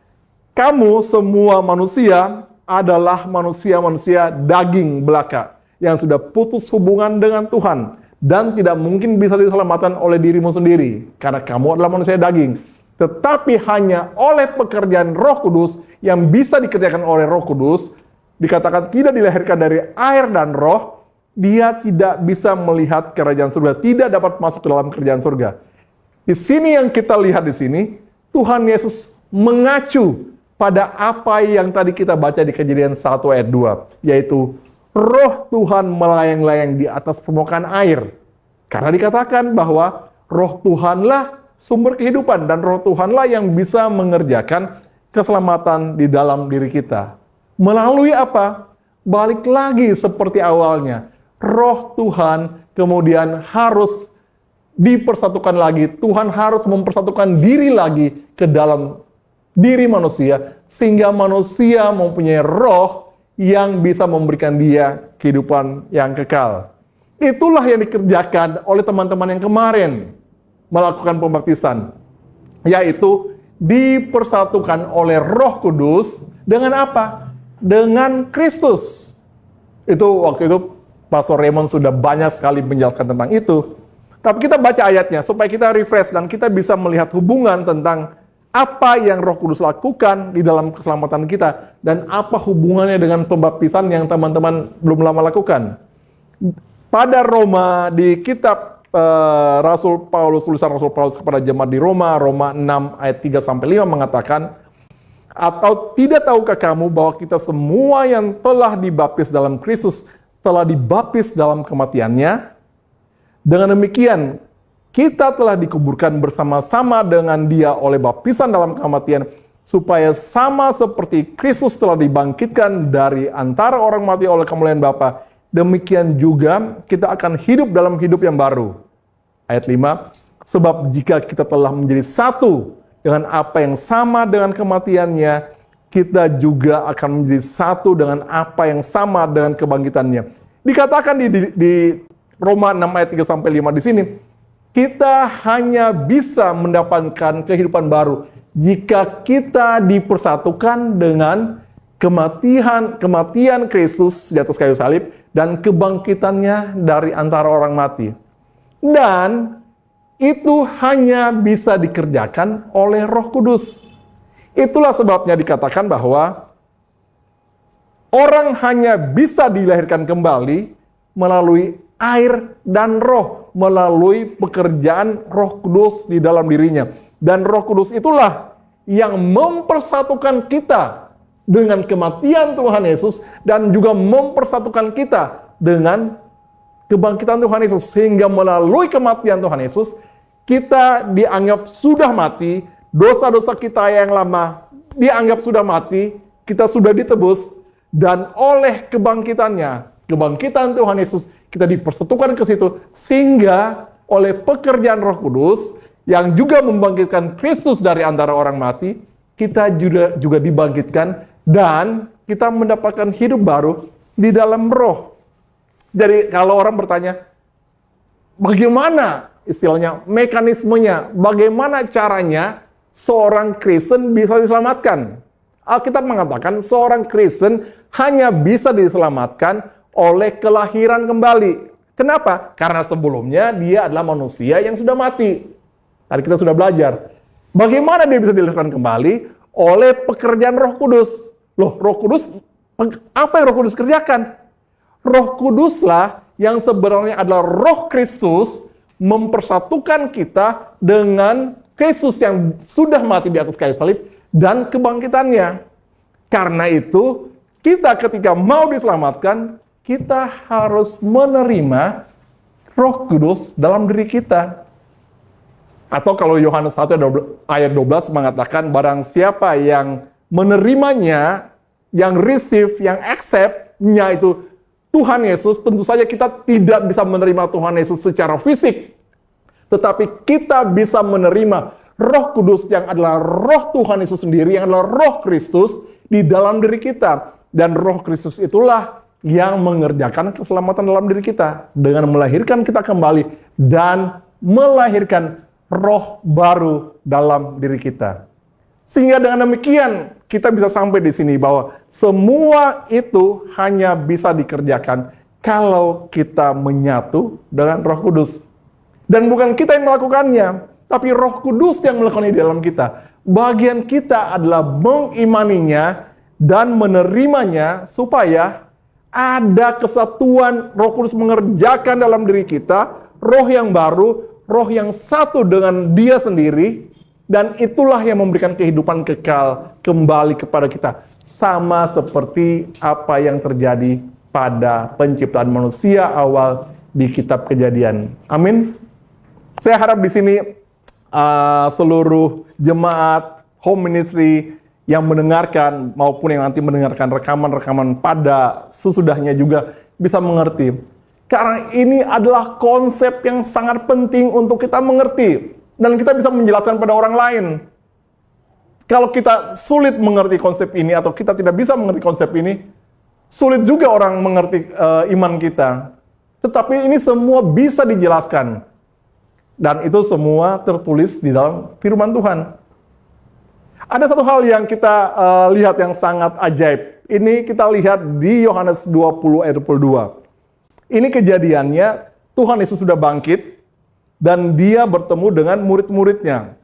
kamu semua manusia adalah manusia-manusia daging belaka yang sudah putus hubungan dengan Tuhan dan tidak mungkin bisa diselamatkan oleh dirimu sendiri karena kamu adalah manusia daging. Tetapi hanya oleh pekerjaan Roh Kudus yang bisa dikerjakan oleh Roh Kudus, dikatakan tidak dilahirkan dari air dan roh, dia tidak bisa melihat kerajaan surga, tidak dapat masuk ke dalam kerajaan surga. Di sini yang kita lihat di sini, Tuhan Yesus mengacu pada apa yang tadi kita baca di Kejadian 1 ayat 2, yaitu Roh Tuhan melayang-layang di atas permukaan air. Karena dikatakan bahwa Roh Tuhanlah sumber kehidupan, dan Roh Tuhanlah yang bisa mengerjakan keselamatan di dalam diri kita. Melalui apa? Balik lagi seperti awalnya. Roh Tuhan kemudian harus dipersatukan lagi. Tuhan harus mempersatukan diri lagi ke dalam diri manusia, sehingga manusia mempunyai roh yang bisa memberikan dia kehidupan yang kekal. Itulah yang dikerjakan oleh teman-teman yang kemarin melakukan pembaptisan, yaitu dipersatukan oleh Roh Kudus dengan apa? Dengan Kristus. Itu waktu itu Pastor Raymond sudah banyak sekali menjelaskan tentang itu. Tapi kita baca ayatnya supaya kita refresh dan kita bisa melihat hubungan tentang apa yang Roh Kudus lakukan di dalam keselamatan kita dan apa hubungannya dengan pembaptisan yang teman-teman belum lama lakukan. Pada Roma, di kitab Rasul Paulus, tulisan Rasul Paulus kepada jemaat di Roma 6 ayat 3-5 mengatakan, atau tidak tahukah kamu bahwa kita semua yang telah dibaptis dalam Kristus telah dibaptis dalam kematiannya? Dengan demikian, kita telah dikuburkan bersama-sama dengan dia oleh baptisan dalam kematian, supaya sama seperti Kristus telah dibangkitkan dari antara orang mati oleh kemuliaan Bapa, demikian juga kita akan hidup dalam hidup yang baru. Ayat 5, sebab jika kita telah menjadi satu dengan apa yang sama dengan kematiannya, kita juga akan menjadi satu dengan apa yang sama dengan kebangkitannya. Dikatakan di Roma 6 ayat 3-5 di sini, kita hanya bisa mendapatkan kehidupan baru jika kita dipersatukan dengan kematian Kristus di atas kayu salib dan kebangkitannya dari antara orang mati. Dan itu hanya bisa dikerjakan oleh Roh Kudus. Itulah sebabnya dikatakan bahwa orang hanya bisa dilahirkan kembali melalui air, dan roh melalui pekerjaan Roh Kudus di dalam dirinya. Dan Roh Kudus itulah yang mempersatukan kita dengan kematian Tuhan Yesus dan juga mempersatukan kita dengan kebangkitan Tuhan Yesus. Sehingga melalui kematian Tuhan Yesus, kita dianggap sudah mati, dosa-dosa kita yang lama dianggap sudah mati, kita sudah ditebus, dan oleh kebangkitannya, kebangkitan Tuhan Yesus, kita dipersatukan ke situ, sehingga oleh pekerjaan Roh Kudus yang juga membangkitkan Kristus dari antara orang mati, kita juga dibangkitkan dan kita mendapatkan hidup baru di dalam roh. Jadi kalau orang bertanya, bagaimana istilahnya, mekanismenya, bagaimana caranya seorang Kristen bisa diselamatkan? Alkitab mengatakan seorang Kristen hanya bisa diselamatkan oleh kelahiran kembali. Kenapa? Karena sebelumnya dia adalah manusia yang sudah mati. Tadi kita sudah belajar. Bagaimana dia bisa dilahirkan kembali? Oleh pekerjaan Roh Kudus. Loh, Roh Kudus, apa yang Roh Kudus kerjakan? Roh Kuduslah yang sebenarnya adalah Roh Kristus mempersatukan kita dengan Kristus yang sudah mati di atas kayu salib dan kebangkitannya. Karena itu, kita ketika mau diselamatkan, kita harus menerima Roh Kudus dalam diri kita. Atau kalau Yohanes 1 ayat 12 mengatakan, barang siapa yang menerimanya, yang receive, yang accept-nya itu Tuhan Yesus, tentu saja kita tidak bisa menerima Tuhan Yesus secara fisik. Tetapi kita bisa menerima Roh Kudus yang adalah Roh Tuhan Yesus sendiri, yang adalah Roh Kristus di dalam diri kita. Dan Roh Kristus itulah yang mengerjakan keselamatan dalam diri kita dengan melahirkan kita kembali dan melahirkan roh baru dalam diri kita. Sehingga dengan demikian kita bisa sampai di sini bahwa semua itu hanya bisa dikerjakan kalau kita menyatu dengan Roh Kudus. Dan bukan kita yang melakukannya, tapi Roh Kudus yang melakukannya di dalam kita. Bagian kita adalah mengimaninya dan menerimanya supaya ada kesatuan Roh Kudus mengerjakan dalam diri kita, roh yang baru, roh yang satu dengan Dia sendiri, dan itulah yang memberikan kehidupan kekal kembali kepada kita. Sama seperti apa yang terjadi pada penciptaan manusia awal di kitab Kejadian. Amin. Saya harap di sini seluruh jemaat home ministry yang mendengarkan maupun yang nanti mendengarkan rekaman-rekaman pada sesudahnya juga bisa mengerti. Karena ini adalah konsep yang sangat penting untuk kita mengerti. Dan kita bisa menjelaskan pada orang lain. Kalau kita sulit mengerti konsep ini atau kita tidak bisa mengerti konsep ini, sulit juga orang mengerti iman kita. Tetapi ini semua bisa dijelaskan. Dan itu semua tertulis di dalam firman Tuhan. Ada satu hal yang kita lihat yang sangat ajaib. Ini kita lihat di Yohanes 20 ayat 22. Ini kejadiannya, Tuhan Yesus sudah bangkit, dan dia bertemu dengan murid-muridnya.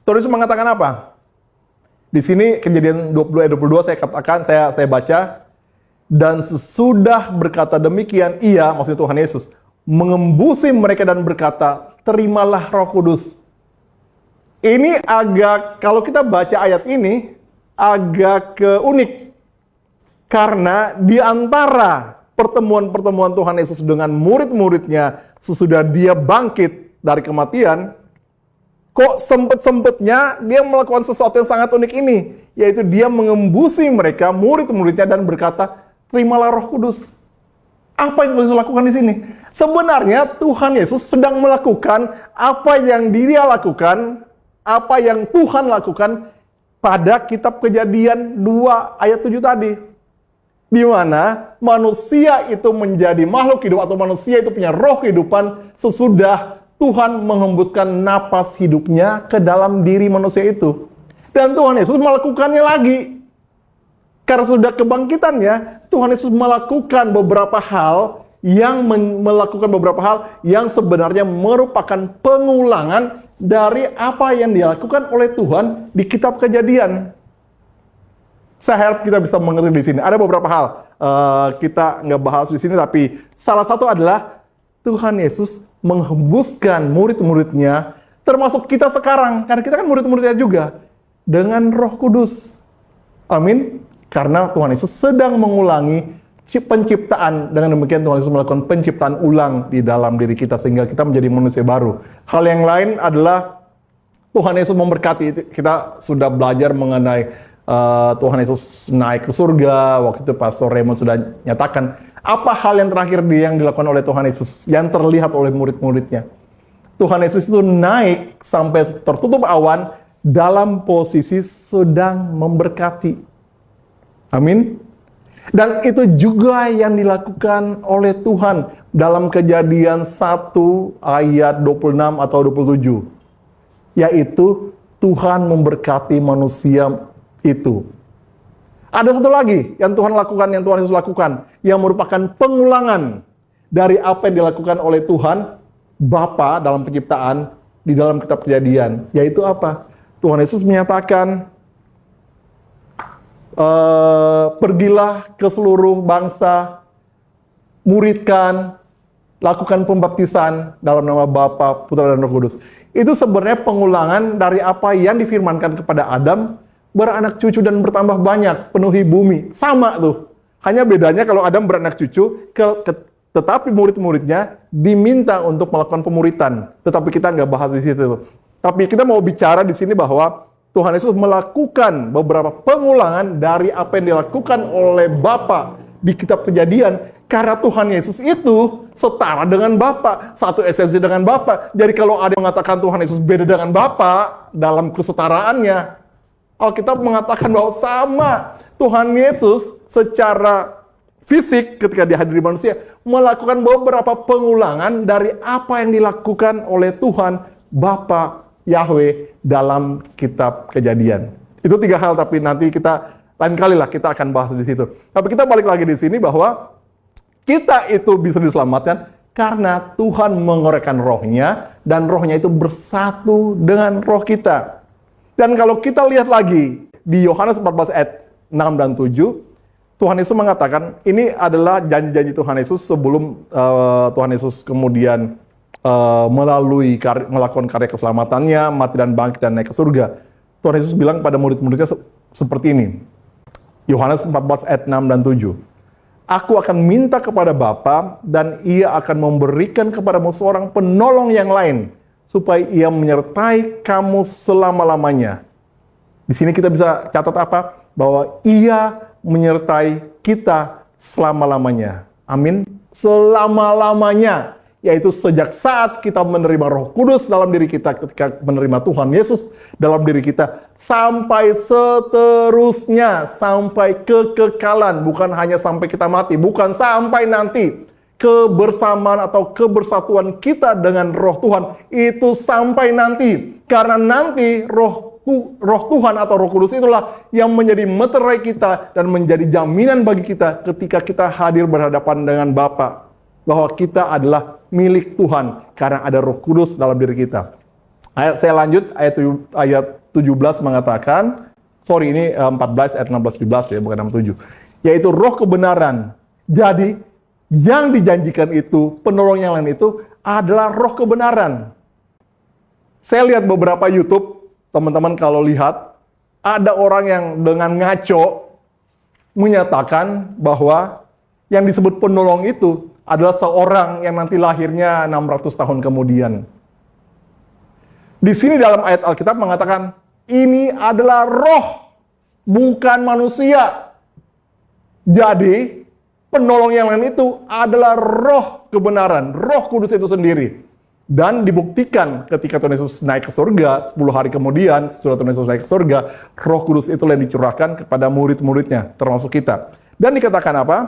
Tuhan Yesus mengatakan apa? Di sini kejadian 20 ayat 22 saya katakan, saya baca. Dan sesudah berkata demikian, ia, maksudnya Tuhan Yesus, mengembusi mereka dan berkata, terimalah Roh Kudus. Ini agak, kalau kita baca ayat ini, agak unik. Karena di antara pertemuan-pertemuan Tuhan Yesus dengan murid-muridnya sesudah dia bangkit dari kematian, kok sempet-sempetnya dia melakukan sesuatu yang sangat unik ini, yaitu dia mengembusi mereka, murid-muridnya, dan berkata, terimalah Roh Kudus. Apa yang Yesus lakukan di sini? Sebenarnya Tuhan Yesus sedang melakukan apa yang dia lakukan, apa yang Tuhan lakukan pada kitab Kejadian 2 ayat 7 tadi. Di mana manusia itu menjadi makhluk hidup atau manusia itu punya roh kehidupan sesudah Tuhan menghembuskan napas hidupnya ke dalam diri manusia itu. Dan Tuhan Yesus melakukannya lagi. Karena sudah kebangkitannya, Tuhan Yesus melakukan beberapa hal yang sebenarnya merupakan pengulangan dari apa yang dilakukan oleh Tuhan di kitab Kejadian. Saya harap kita bisa mengerti di sini. Ada beberapa hal kita nggak bahas di sini, tapi salah satu adalah Tuhan Yesus menghembuskan murid-muridnya, termasuk kita sekarang, karena kita kan murid-muridnya juga, dengan Roh Kudus. Amin. Karena Tuhan Yesus sedang mengulangi penciptaan. Dengan demikian Tuhan Yesus melakukan penciptaan ulang di dalam diri kita sehingga kita menjadi manusia baru. Hal yang lain adalah Tuhan Yesus memberkati. Kita sudah belajar mengenai Tuhan Yesus naik ke surga. Waktu itu Pastor Raymond sudah nyatakan apa hal yang terakhir yang dilakukan oleh Tuhan Yesus yang terlihat oleh murid-muridnya. Tuhan Yesus itu naik sampai tertutup awan dalam posisi sedang memberkati. Amin. Dan itu juga yang dilakukan oleh Tuhan dalam Kejadian 1 ayat 26 atau 27. Yaitu Tuhan memberkati manusia itu. Ada satu lagi yang Tuhan lakukan, yang Tuhan Yesus lakukan, yang merupakan pengulangan dari apa yang dilakukan oleh Tuhan Bapa dalam penciptaan di dalam kitab Kejadian. Yaitu apa? Tuhan Yesus menyatakan, pergilah ke seluruh bangsa, muridkan, lakukan pembaptisan dalam nama Bapa, Putra dan Roh Kudus. Itu sebenarnya pengulangan dari apa yang difirmankan kepada Adam, beranak cucu dan bertambah banyak, penuhi bumi. Sama tuh. Hanya bedanya kalau Adam beranak cucu, tetapi murid-muridnya diminta untuk melakukan pemuritan. Tetapi kita nggak bahas di situ. Tapi kita mau bicara di sini bahwa Tuhan Yesus melakukan beberapa pengulangan dari apa yang dilakukan oleh Bapa di kitab Kejadian. Karena Tuhan Yesus itu setara dengan Bapa, satu esensi dengan Bapa. Jadi kalau ada yang mengatakan Tuhan Yesus beda dengan Bapa dalam kesetaraannya, Alkitab mengatakan bahwa sama. Tuhan Yesus secara fisik ketika dia hadir di manusia melakukan beberapa pengulangan dari apa yang dilakukan oleh Tuhan Bapa Yahweh dalam kitab Kejadian. Itu 3 hal, tapi nanti kita lain kali lah kita akan bahas di situ. Tapi kita balik lagi di sini bahwa kita itu bisa diselamatkan karena Tuhan mengorekkan rohnya dan rohnya itu bersatu dengan roh kita. Dan kalau kita lihat lagi di Yohanes 14 ayat 6 dan 7, Tuhan Yesus mengatakan, ini adalah janji-janji Tuhan Yesus sebelum Tuhan Yesus kemudian melakukan karya keselamatannya, mati dan bangkit dan naik ke surga. Tuhan Yesus bilang pada murid-muridnya seperti ini. Yohanes 14 ayat 6 dan 7. Aku akan minta kepada Bapa dan ia akan memberikan kepadamu seorang penolong yang lain, supaya ia menyertai kamu selama-lamanya. Di sini kita bisa catat apa? Bahwa ia menyertai kita selama-lamanya. Amin. Selama-lamanya. Yaitu sejak saat kita menerima Roh Kudus dalam diri kita, ketika menerima Tuhan Yesus dalam diri kita, sampai seterusnya, sampai kekekalan. Bukan hanya sampai kita mati, bukan sampai nanti. Kebersamaan atau kebersatuan kita dengan roh Tuhan itu sampai nanti. Karena nanti roh Tuhan atau Roh Kudus itulah yang menjadi meterai kita dan menjadi jaminan bagi kita ketika kita hadir berhadapan dengan Bapa, bahwa kita adalah milik Tuhan karena ada Roh Kudus dalam diri kita. Saya lanjut ayat 17 mengatakan, ini 14 ayat 16-17 ya, bukan 67. Yaitu roh kebenaran. Jadi yang dijanjikan itu, penolong yang lain itu adalah roh kebenaran. Saya lihat beberapa YouTube, teman-teman kalau lihat, ada orang yang dengan ngaco menyatakan bahwa yang disebut penolong itu adalah seorang yang nanti lahirnya 600 tahun kemudian. Di sini dalam ayat Alkitab mengatakan, ini adalah roh, bukan manusia. Jadi, penolong yang lain itu adalah roh kebenaran, Roh Kudus itu sendiri. Dan dibuktikan ketika Tuhan Yesus naik ke surga, 10 hari kemudian setelah Tuhan Yesus naik ke surga, Roh Kudus itu yang dicurahkan kepada murid-muridnya, termasuk kita. Dan dikatakan apa?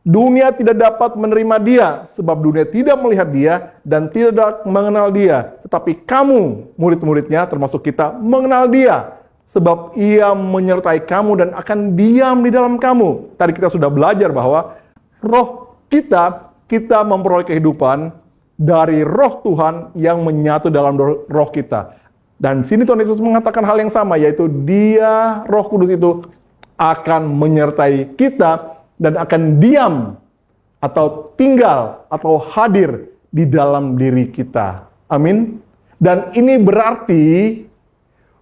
Dunia tidak dapat menerima dia, sebab dunia tidak melihat dia dan tidak mengenal dia. Tetapi kamu, murid-muridnya, termasuk kita, mengenal dia. Sebab ia menyertai kamu dan akan diam di dalam kamu. Tadi kita sudah belajar bahwa roh kita memperoleh kehidupan dari roh Tuhan yang menyatu dalam roh kita. Dan sini Tuhan Yesus mengatakan hal yang sama, yaitu dia, Roh Kudus itu akan menyertai kita dan akan diam atau tinggal atau hadir di dalam diri kita. Amin. Dan ini berarti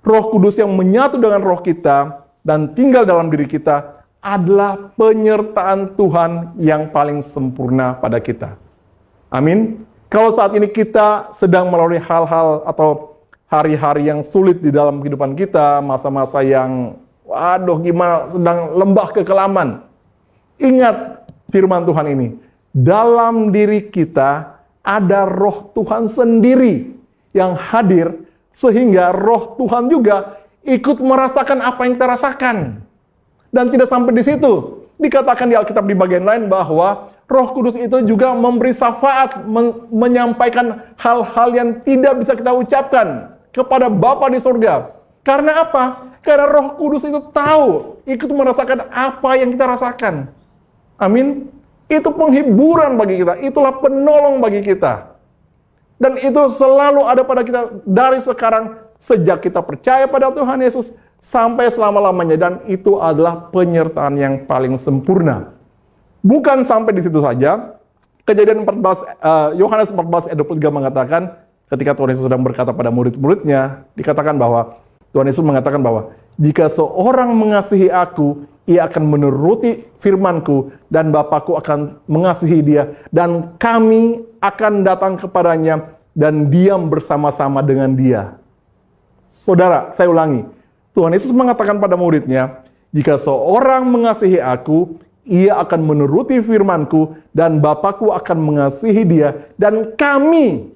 Roh Kudus yang menyatu dengan roh kita dan tinggal dalam diri kita adalah penyertaan Tuhan yang paling sempurna pada kita. Amin. Kalau saat ini kita sedang melalui hal-hal atau hari-hari yang sulit di dalam kehidupan kita, masa-masa yang gimana, sedang lembah kekelaman. Ingat firman Tuhan ini, dalam diri kita ada roh Tuhan sendiri yang hadir, sehingga roh Tuhan juga ikut merasakan apa yang kita rasakan. Dan tidak sampai di situ. Dikatakan di Alkitab di bagian lain bahwa Roh Kudus itu juga memberi syafaat, menyampaikan hal-hal yang tidak bisa kita ucapkan kepada Bapa di surga. Karena apa? Karena Roh Kudus itu tahu, ikut merasakan apa yang kita rasakan. Amin. Itu penghiburan bagi kita, itulah penolong bagi kita. Dan itu selalu ada pada kita dari sekarang, sejak kita percaya pada Tuhan Yesus, sampai selama-lamanya. Dan itu adalah penyertaan yang paling sempurna. Bukan sampai di situ saja. Kejadian 14, Yohanes 14 ayat 23 mengatakan, ketika Tuhan Yesus sedang berkata pada murid-muridnya, dikatakan bahwa, Tuhan Yesus mengatakan bahwa, jika seorang mengasihi aku, ia akan menuruti firman-Ku, dan Bapa-Ku akan mengasihi dia, dan kami akan datang kepadanya, dan diam bersama-sama dengan dia. Saudara, saya ulangi. Tuhan Yesus mengatakan pada muridnya, jika seorang mengasihi aku, ia akan menuruti firman-Ku, dan Bapa-Ku akan mengasihi dia, dan kami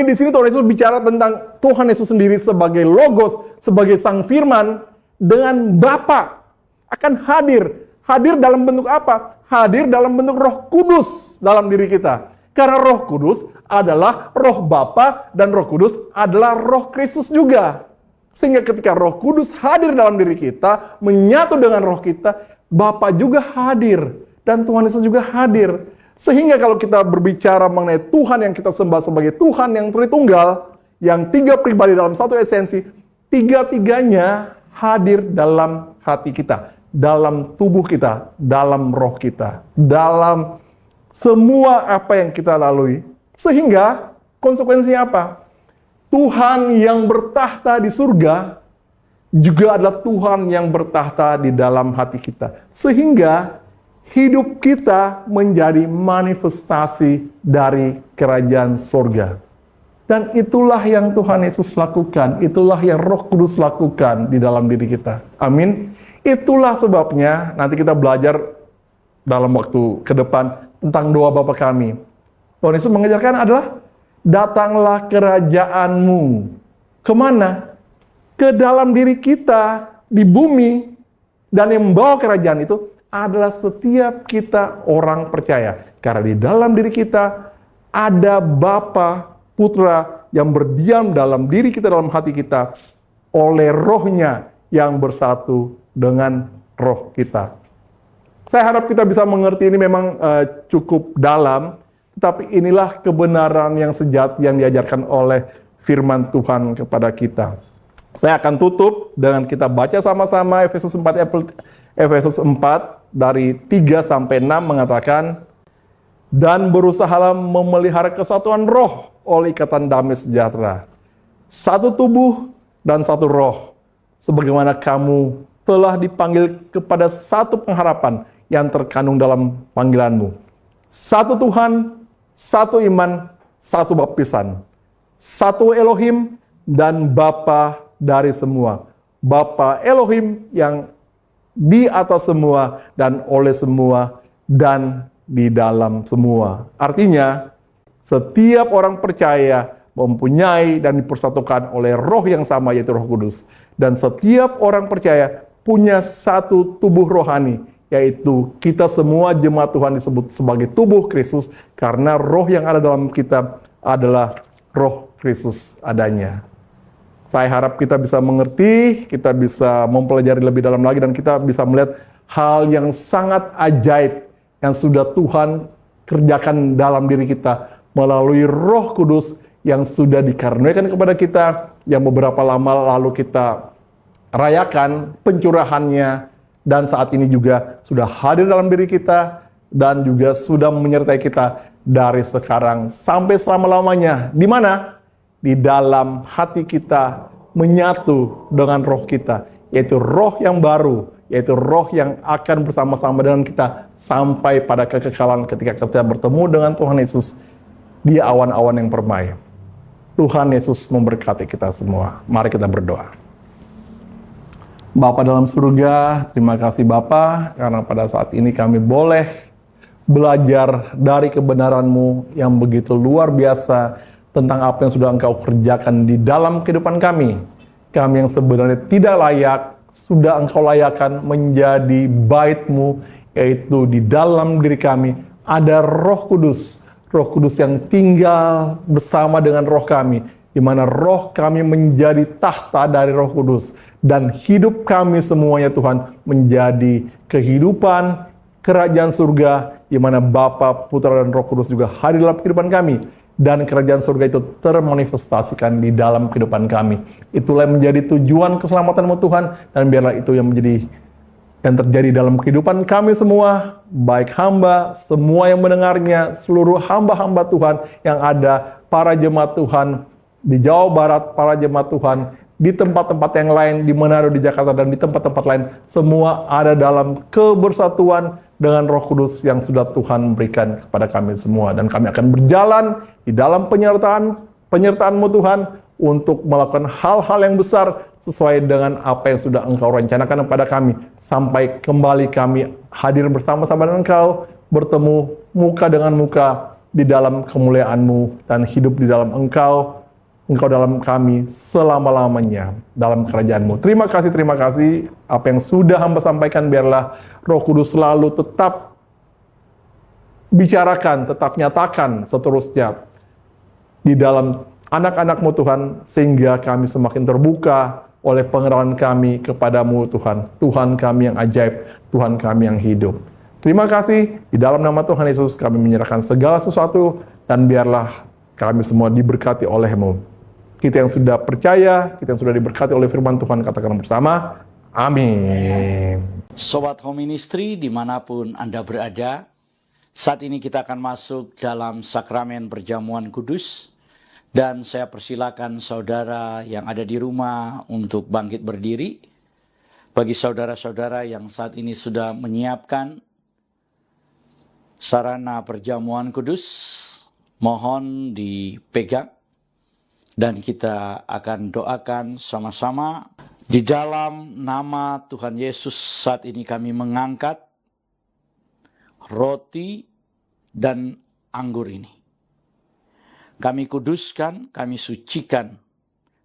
di sini Tuhan Yesus bicara tentang Tuhan Yesus sendiri sebagai Logos, sebagai Sang Firman, dengan Bapa akan hadir. Hadir dalam bentuk apa? Hadir dalam bentuk Roh Kudus dalam diri kita. Karena Roh Kudus adalah Roh Bapa dan Roh Kudus adalah Roh Kristus juga. Sehingga ketika Roh Kudus hadir dalam diri kita, menyatu dengan roh kita, Bapa juga hadir dan Tuhan Yesus juga hadir. Sehingga kalau kita berbicara mengenai Tuhan yang kita sembah sebagai Tuhan yang Tritunggal, yang tiga pribadi dalam satu esensi, tiga-tiganya hadir dalam hati kita, dalam tubuh kita, dalam roh kita, dalam semua apa yang kita lalui. Sehingga konsekuensinya apa? Tuhan yang bertahta di surga juga adalah Tuhan yang bertahta di dalam hati kita. Sehingga hidup kita menjadi manifestasi dari kerajaan surga. Dan itulah yang Tuhan Yesus lakukan. Itulah yang Roh Kudus lakukan di dalam diri kita. Amin. Itulah sebabnya nanti kita belajar dalam waktu ke depan tentang doa Bapa kami. Tuhan Yesus mengajarkan adalah, datanglah kerajaanmu. Kemana? Ke dalam diri kita, di bumi. Dan yang membawa kerajaan itu adalah setiap kita orang percaya. Karena di dalam diri kita ada Bapa, Putra yang berdiam dalam diri kita, dalam hati kita, oleh rohnya yang bersatu dengan roh kita. Saya harap kita bisa mengerti ini memang cukup dalam, tetapi inilah kebenaran yang sejati yang diajarkan oleh firman Tuhan kepada kita. Saya akan tutup dengan kita baca sama-sama Efesus 4 dari 3 sampai 6 mengatakan, dan berusahalah memelihara kesatuan roh oleh ikatan damai sejahtera. Satu tubuh dan satu roh, sebagaimana kamu telah dipanggil kepada satu pengharapan yang terkandung dalam panggilanmu. Satu Tuhan, satu iman, satu baptisan. Satu Elohim dan Bapa dari semua. Bapa Elohim yang di atas semua dan oleh semua dan di dalam semua. Artinya, setiap orang percaya mempunyai dan dipersatukan oleh roh yang sama, yaitu Roh Kudus. Dan setiap orang percaya punya satu tubuh rohani, yaitu kita semua jemaat Tuhan disebut sebagai tubuh Kristus, karena roh yang ada dalam kita adalah roh Kristus adanya. Saya harap kita bisa mengerti, kita bisa mempelajari lebih dalam lagi, dan kita bisa melihat hal yang sangat ajaib yang sudah Tuhan kerjakan dalam diri kita melalui Roh Kudus yang sudah dikaruniakan kepada kita, yang beberapa lama lalu kita rayakan pencurahannya, dan saat ini juga sudah hadir dalam diri kita dan juga sudah menyertai kita dari sekarang sampai selama-lamanya. Di mana? Di dalam hati kita menyatu dengan roh kita, yaitu roh yang baru, yaitu roh yang akan bersama-sama dengan kita sampai pada kekekalan ketika kita bertemu dengan Tuhan Yesus di awan-awan yang permai. Tuhan Yesus memberkati kita semua. Mari kita berdoa. Bapa dalam surga, terima kasih Bapa, karena pada saat ini kami boleh belajar dari kebenaran-Mu yang begitu luar biasa tentang apa yang sudah Engkau kerjakan di dalam kehidupan kami. Kami yang sebenarnya tidak layak, sudah Engkau layakkan menjadi bait-Mu, yaitu di dalam diri kami ada Roh Kudus yang tinggal bersama dengan roh kami, di mana roh kami menjadi tahta dari Roh Kudus. Dan hidup kami semuanya Tuhan menjadi kehidupan kerajaan surga, di mana Bapa, Putra, dan Roh Kudus juga hadir dalam kehidupan kami. Dan kerajaan surga itu termanifestasikan di dalam kehidupan kami. Itulah yang menjadi tujuan keselamatanmu Tuhan, dan biarlah itu yang terjadi dalam kehidupan kami semua, baik hamba, semua yang mendengarnya, seluruh hamba-hamba Tuhan yang ada, para jemaat Tuhan di Jawa Barat, para jemaat Tuhan di tempat-tempat yang lain, di Manado, di Jakarta, dan di tempat-tempat lain, semua ada dalam kebersatuan dengan Roh Kudus yang sudah Tuhan berikan kepada kami semua. Dan kami akan berjalan di dalam penyertaan-Mu Tuhan, untuk melakukan hal-hal yang besar sesuai dengan apa yang sudah Engkau rencanakan kepada kami, sampai kembali kami hadir bersama-sama dengan Engkau, bertemu muka dengan muka di dalam kemuliaan-Mu, dan hidup di dalam Engkau dalam kami selama-lamanya dalam kerajaan-Mu. Terima kasih apa yang sudah hamba sampaikan, biarlah Roh Kudus selalu tetap bicarakan, tetap nyatakan seterusnya di dalam anak-anak-Mu Tuhan, sehingga kami semakin terbuka oleh pengenalan kami kepada-Mu Tuhan. Tuhan kami yang ajaib, Tuhan kami yang hidup. Terima kasih, di dalam nama Tuhan Yesus kami menyerahkan segala sesuatu, dan biarlah kami semua diberkati oleh-Mu. Kita yang sudah percaya, kita yang sudah diberkati oleh firman Tuhan, katakan bersama, amin. Sobat Home Ministry dimanapun Anda berada, saat ini kita akan masuk dalam sakramen perjamuan kudus, dan saya persilakan saudara yang ada di rumah untuk bangkit berdiri. Bagi saudara-saudara yang saat ini sudah menyiapkan sarana perjamuan kudus, mohon dipegang, dan kita akan doakan sama-sama. Di dalam nama Tuhan Yesus, saat ini kami mengangkat roti dan anggur ini. Kami kuduskan, kami sucikan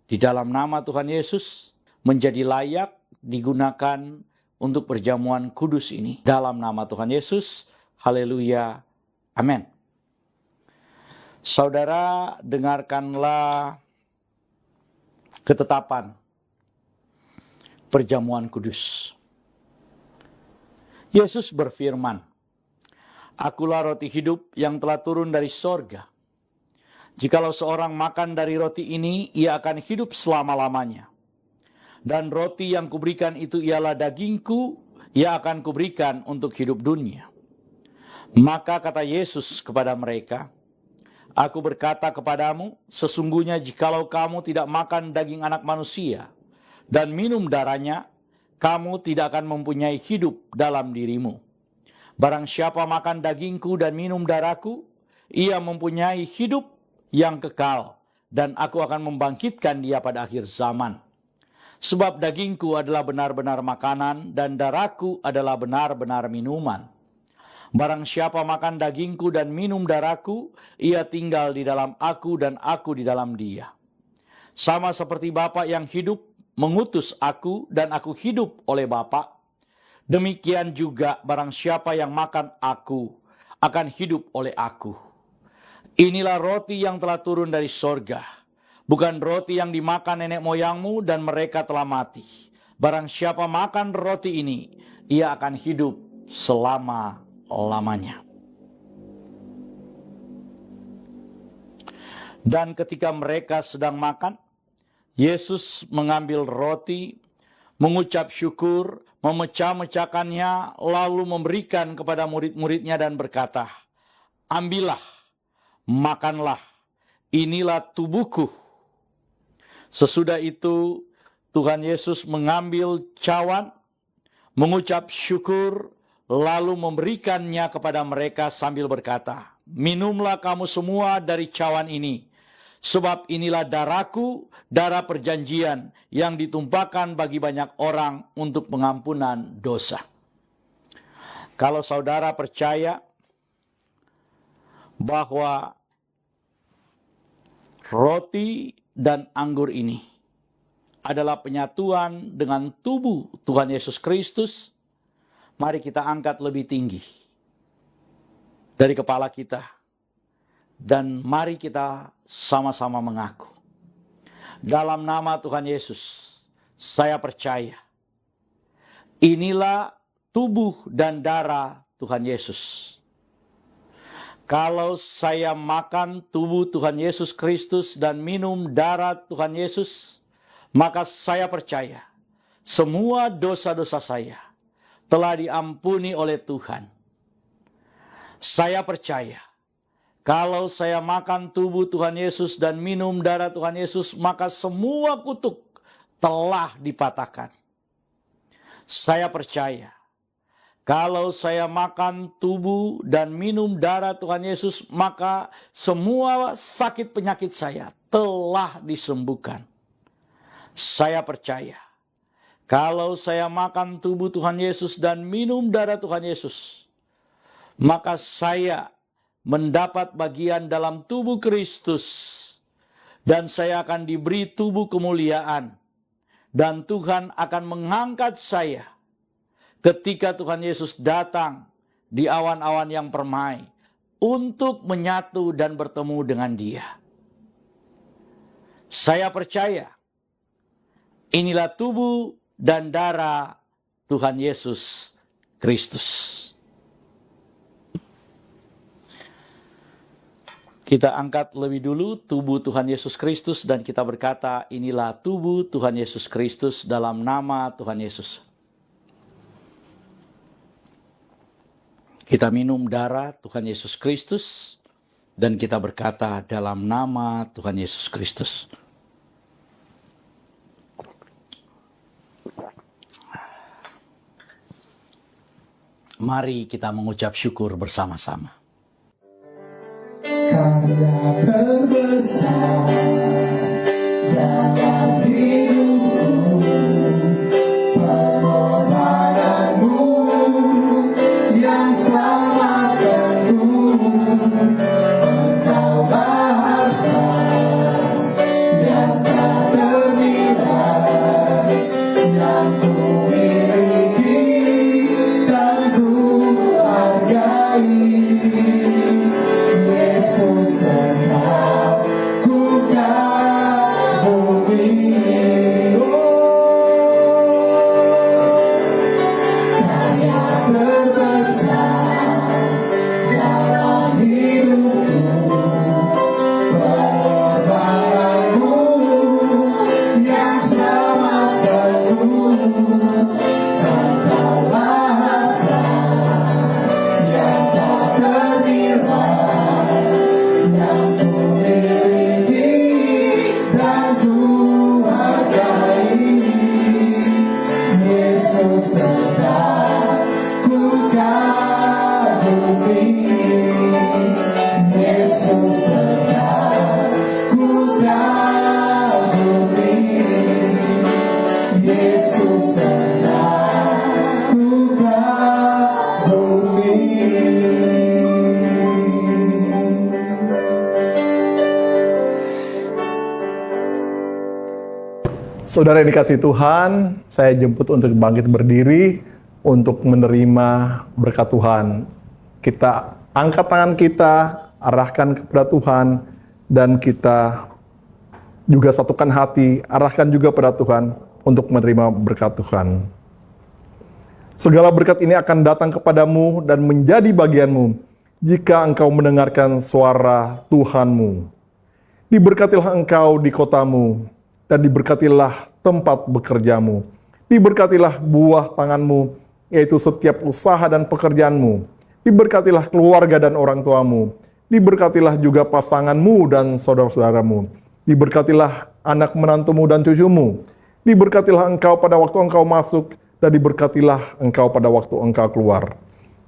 di dalam nama Tuhan Yesus, menjadi layak digunakan untuk perjamuan kudus ini. Dalam nama Tuhan Yesus, haleluya, amin. Saudara, dengarkanlah ketetapan perjamuan kudus. Yesus berfirman, "Akulah roti hidup yang telah turun dari sorga. Jikalau seorang makan dari roti ini, ia akan hidup selama-lamanya. Dan roti yang kuberikan itu ialah dagingku, ia akan kuberikan untuk hidup dunia." Maka kata Yesus kepada mereka, "Aku berkata kepadamu, sesungguhnya jikalau kamu tidak makan daging anak manusia dan minum darahnya, kamu tidak akan mempunyai hidup dalam dirimu. Barang siapa makan dagingku dan minum darahku, ia mempunyai hidup yang kekal, dan aku akan membangkitkan dia pada akhir zaman. Sebab dagingku adalah benar-benar makanan, dan darahku adalah benar-benar minuman. Barang siapa makan dagingku dan minum darahku, ia tinggal di dalam aku dan aku di dalam dia. Sama seperti Bapa yang hidup mengutus aku dan aku hidup oleh Bapa, demikian juga barang siapa yang makan aku akan hidup oleh aku. Inilah roti yang telah turun dari sorga, bukan roti yang dimakan nenek moyangmu dan mereka telah mati. Barang siapa makan roti ini, ia akan hidup selama-lamanya." Dan ketika mereka sedang makan, Yesus mengambil roti, mengucap syukur, memecah-mecahkannya, lalu memberikan kepada murid-muridnya dan berkata, "Ambillah, makanlah, inilah tubuhku. Sesudah itu Tuhan Yesus mengambil cawan, mengucap syukur, lalu memberikannya kepada mereka sambil berkata, minumlah kamu semua dari cawan ini, sebab inilah darahku, darah perjanjian yang ditumpahkan bagi banyak orang untuk pengampunan dosa. Kalau saudara percaya bahwa roti dan anggur ini adalah penyatuan dengan tubuh Tuhan Yesus Kristus, mari kita angkat lebih tinggi dari kepala kita. Dan mari kita sama-sama mengaku. Dalam nama Tuhan Yesus, saya percaya. Inilah tubuh dan darah Tuhan Yesus. Kalau saya makan tubuh Tuhan Yesus Kristus dan minum darah Tuhan Yesus, maka saya percaya semua dosa-dosa saya telah diampuni oleh Tuhan. Saya percaya kalau saya makan tubuh Tuhan Yesus dan minum darah Tuhan Yesus, maka semua kutuk telah dipatahkan. Saya percaya kalau saya makan tubuh dan minum darah Tuhan Yesus, maka semua sakit penyakit saya telah disembuhkan. Saya percaya kalau saya makan tubuh Tuhan Yesus dan minum darah Tuhan Yesus, maka saya mendapat bagian dalam tubuh Kristus, dan saya akan diberi tubuh kemuliaan, dan Tuhan akan mengangkat saya ketika Tuhan Yesus datang di awan-awan yang permai untuk menyatu dan bertemu dengan Dia. Saya percaya inilah tubuh dan darah Tuhan Yesus Kristus. Kita angkat lebih dulu tubuh Tuhan Yesus Kristus dan kita berkata, inilah tubuh Tuhan Yesus Kristus dalam nama Tuhan Yesus. Kita minum darah Tuhan Yesus Kristus dan kita berkata dalam nama Tuhan Yesus Kristus. Mari kita mengucap syukur bersama-sama. Karya terbesar dalam hidupku, pengorbananmu yang selamatkanku, engkaulah harta yang tak ternilai, yang ku miliki dan ku hargai. Yesus engkau ku kagumi, karya terbesar dalam hidupku, pengorbananmu yang selamatkanku, engkaulah harta yang tak ternilai, yang ku miliki dan ku hargai. Yesus engkau ku kagumi, Yesus engkau ku kagumi, Yesus engkau ku kagumi. Saudara yang dikasihi Tuhan, saya jemput untuk bangkit berdiri untuk menerima berkat Tuhan. Kita angkat tangan kita, arahkan kepada Tuhan, dan kita juga satukan hati, arahkan juga pada Tuhan untuk menerima berkat Tuhan. Segala berkat ini akan datang kepadamu dan menjadi bagianmu jika engkau mendengarkan suara Tuhanmu. Diberkatilah engkau di kotamu, dan diberkatilah tempat bekerjamu. Diberkatilah buah tanganmu, yaitu setiap usaha dan pekerjaanmu. Diberkatilah keluarga dan orang tuamu. Diberkatilah juga pasanganmu dan saudara-saudaramu. Diberkatilah anak menantumu dan cucumu. Diberkatilah engkau pada waktu engkau masuk, dan diberkatilah engkau pada waktu engkau keluar.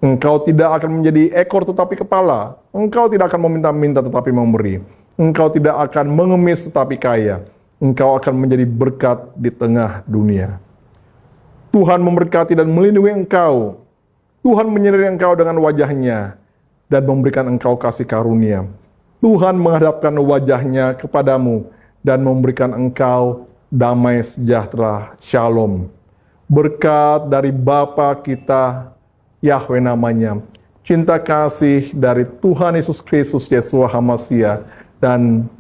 Engkau tidak akan menjadi ekor tetapi kepala. Engkau tidak akan meminta-minta tetapi memberi. Engkau tidak akan mengemis tetapi kaya. Engkau akan menjadi berkat di tengah dunia. Tuhan memberkati dan melindungi engkau. Tuhan menyertai engkau dengan wajahnya dan memberikan engkau kasih karunia. Tuhan menghadapkan wajahnya kepadamu dan memberikan engkau damai sejahtera. Shalom. Berkat dari Bapa kita, Yahweh namanya, cinta kasih dari Tuhan Yesus Kristus Yeshua HaMashiach, dan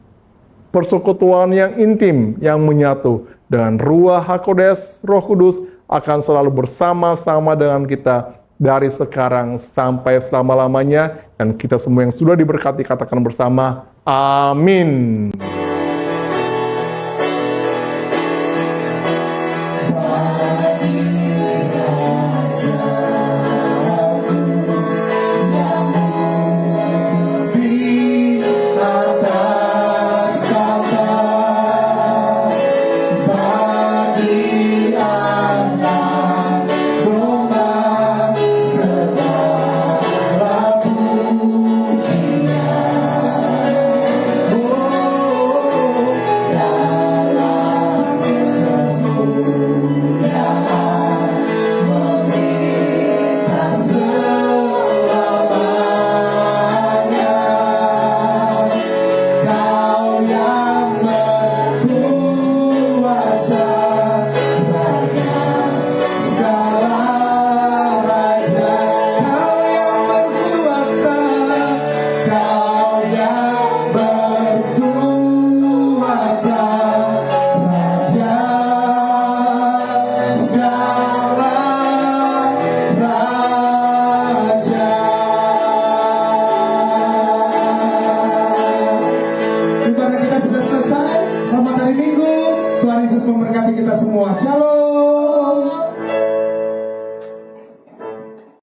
persekutuan yang intim yang menyatu dengan Ruach HaKodes, Roh Kudus, akan selalu bersama-sama dengan kita dari sekarang sampai selama-lamanya. Dan kita semua yang sudah diberkati katakan bersama, amin. Di atas kapal, bagi anak domba, segala pujian. Oh, dalam kemuliaan meminta selamanya. Kau yang berkuasa, Raja segala raja. Kau yang berkuasa, Kau yang berkuasa, Raja segala raja. Ibadah kita sudah selesai. Selamat hari Minggu. Tuhan Yesus memberkati kita semua. Shalom.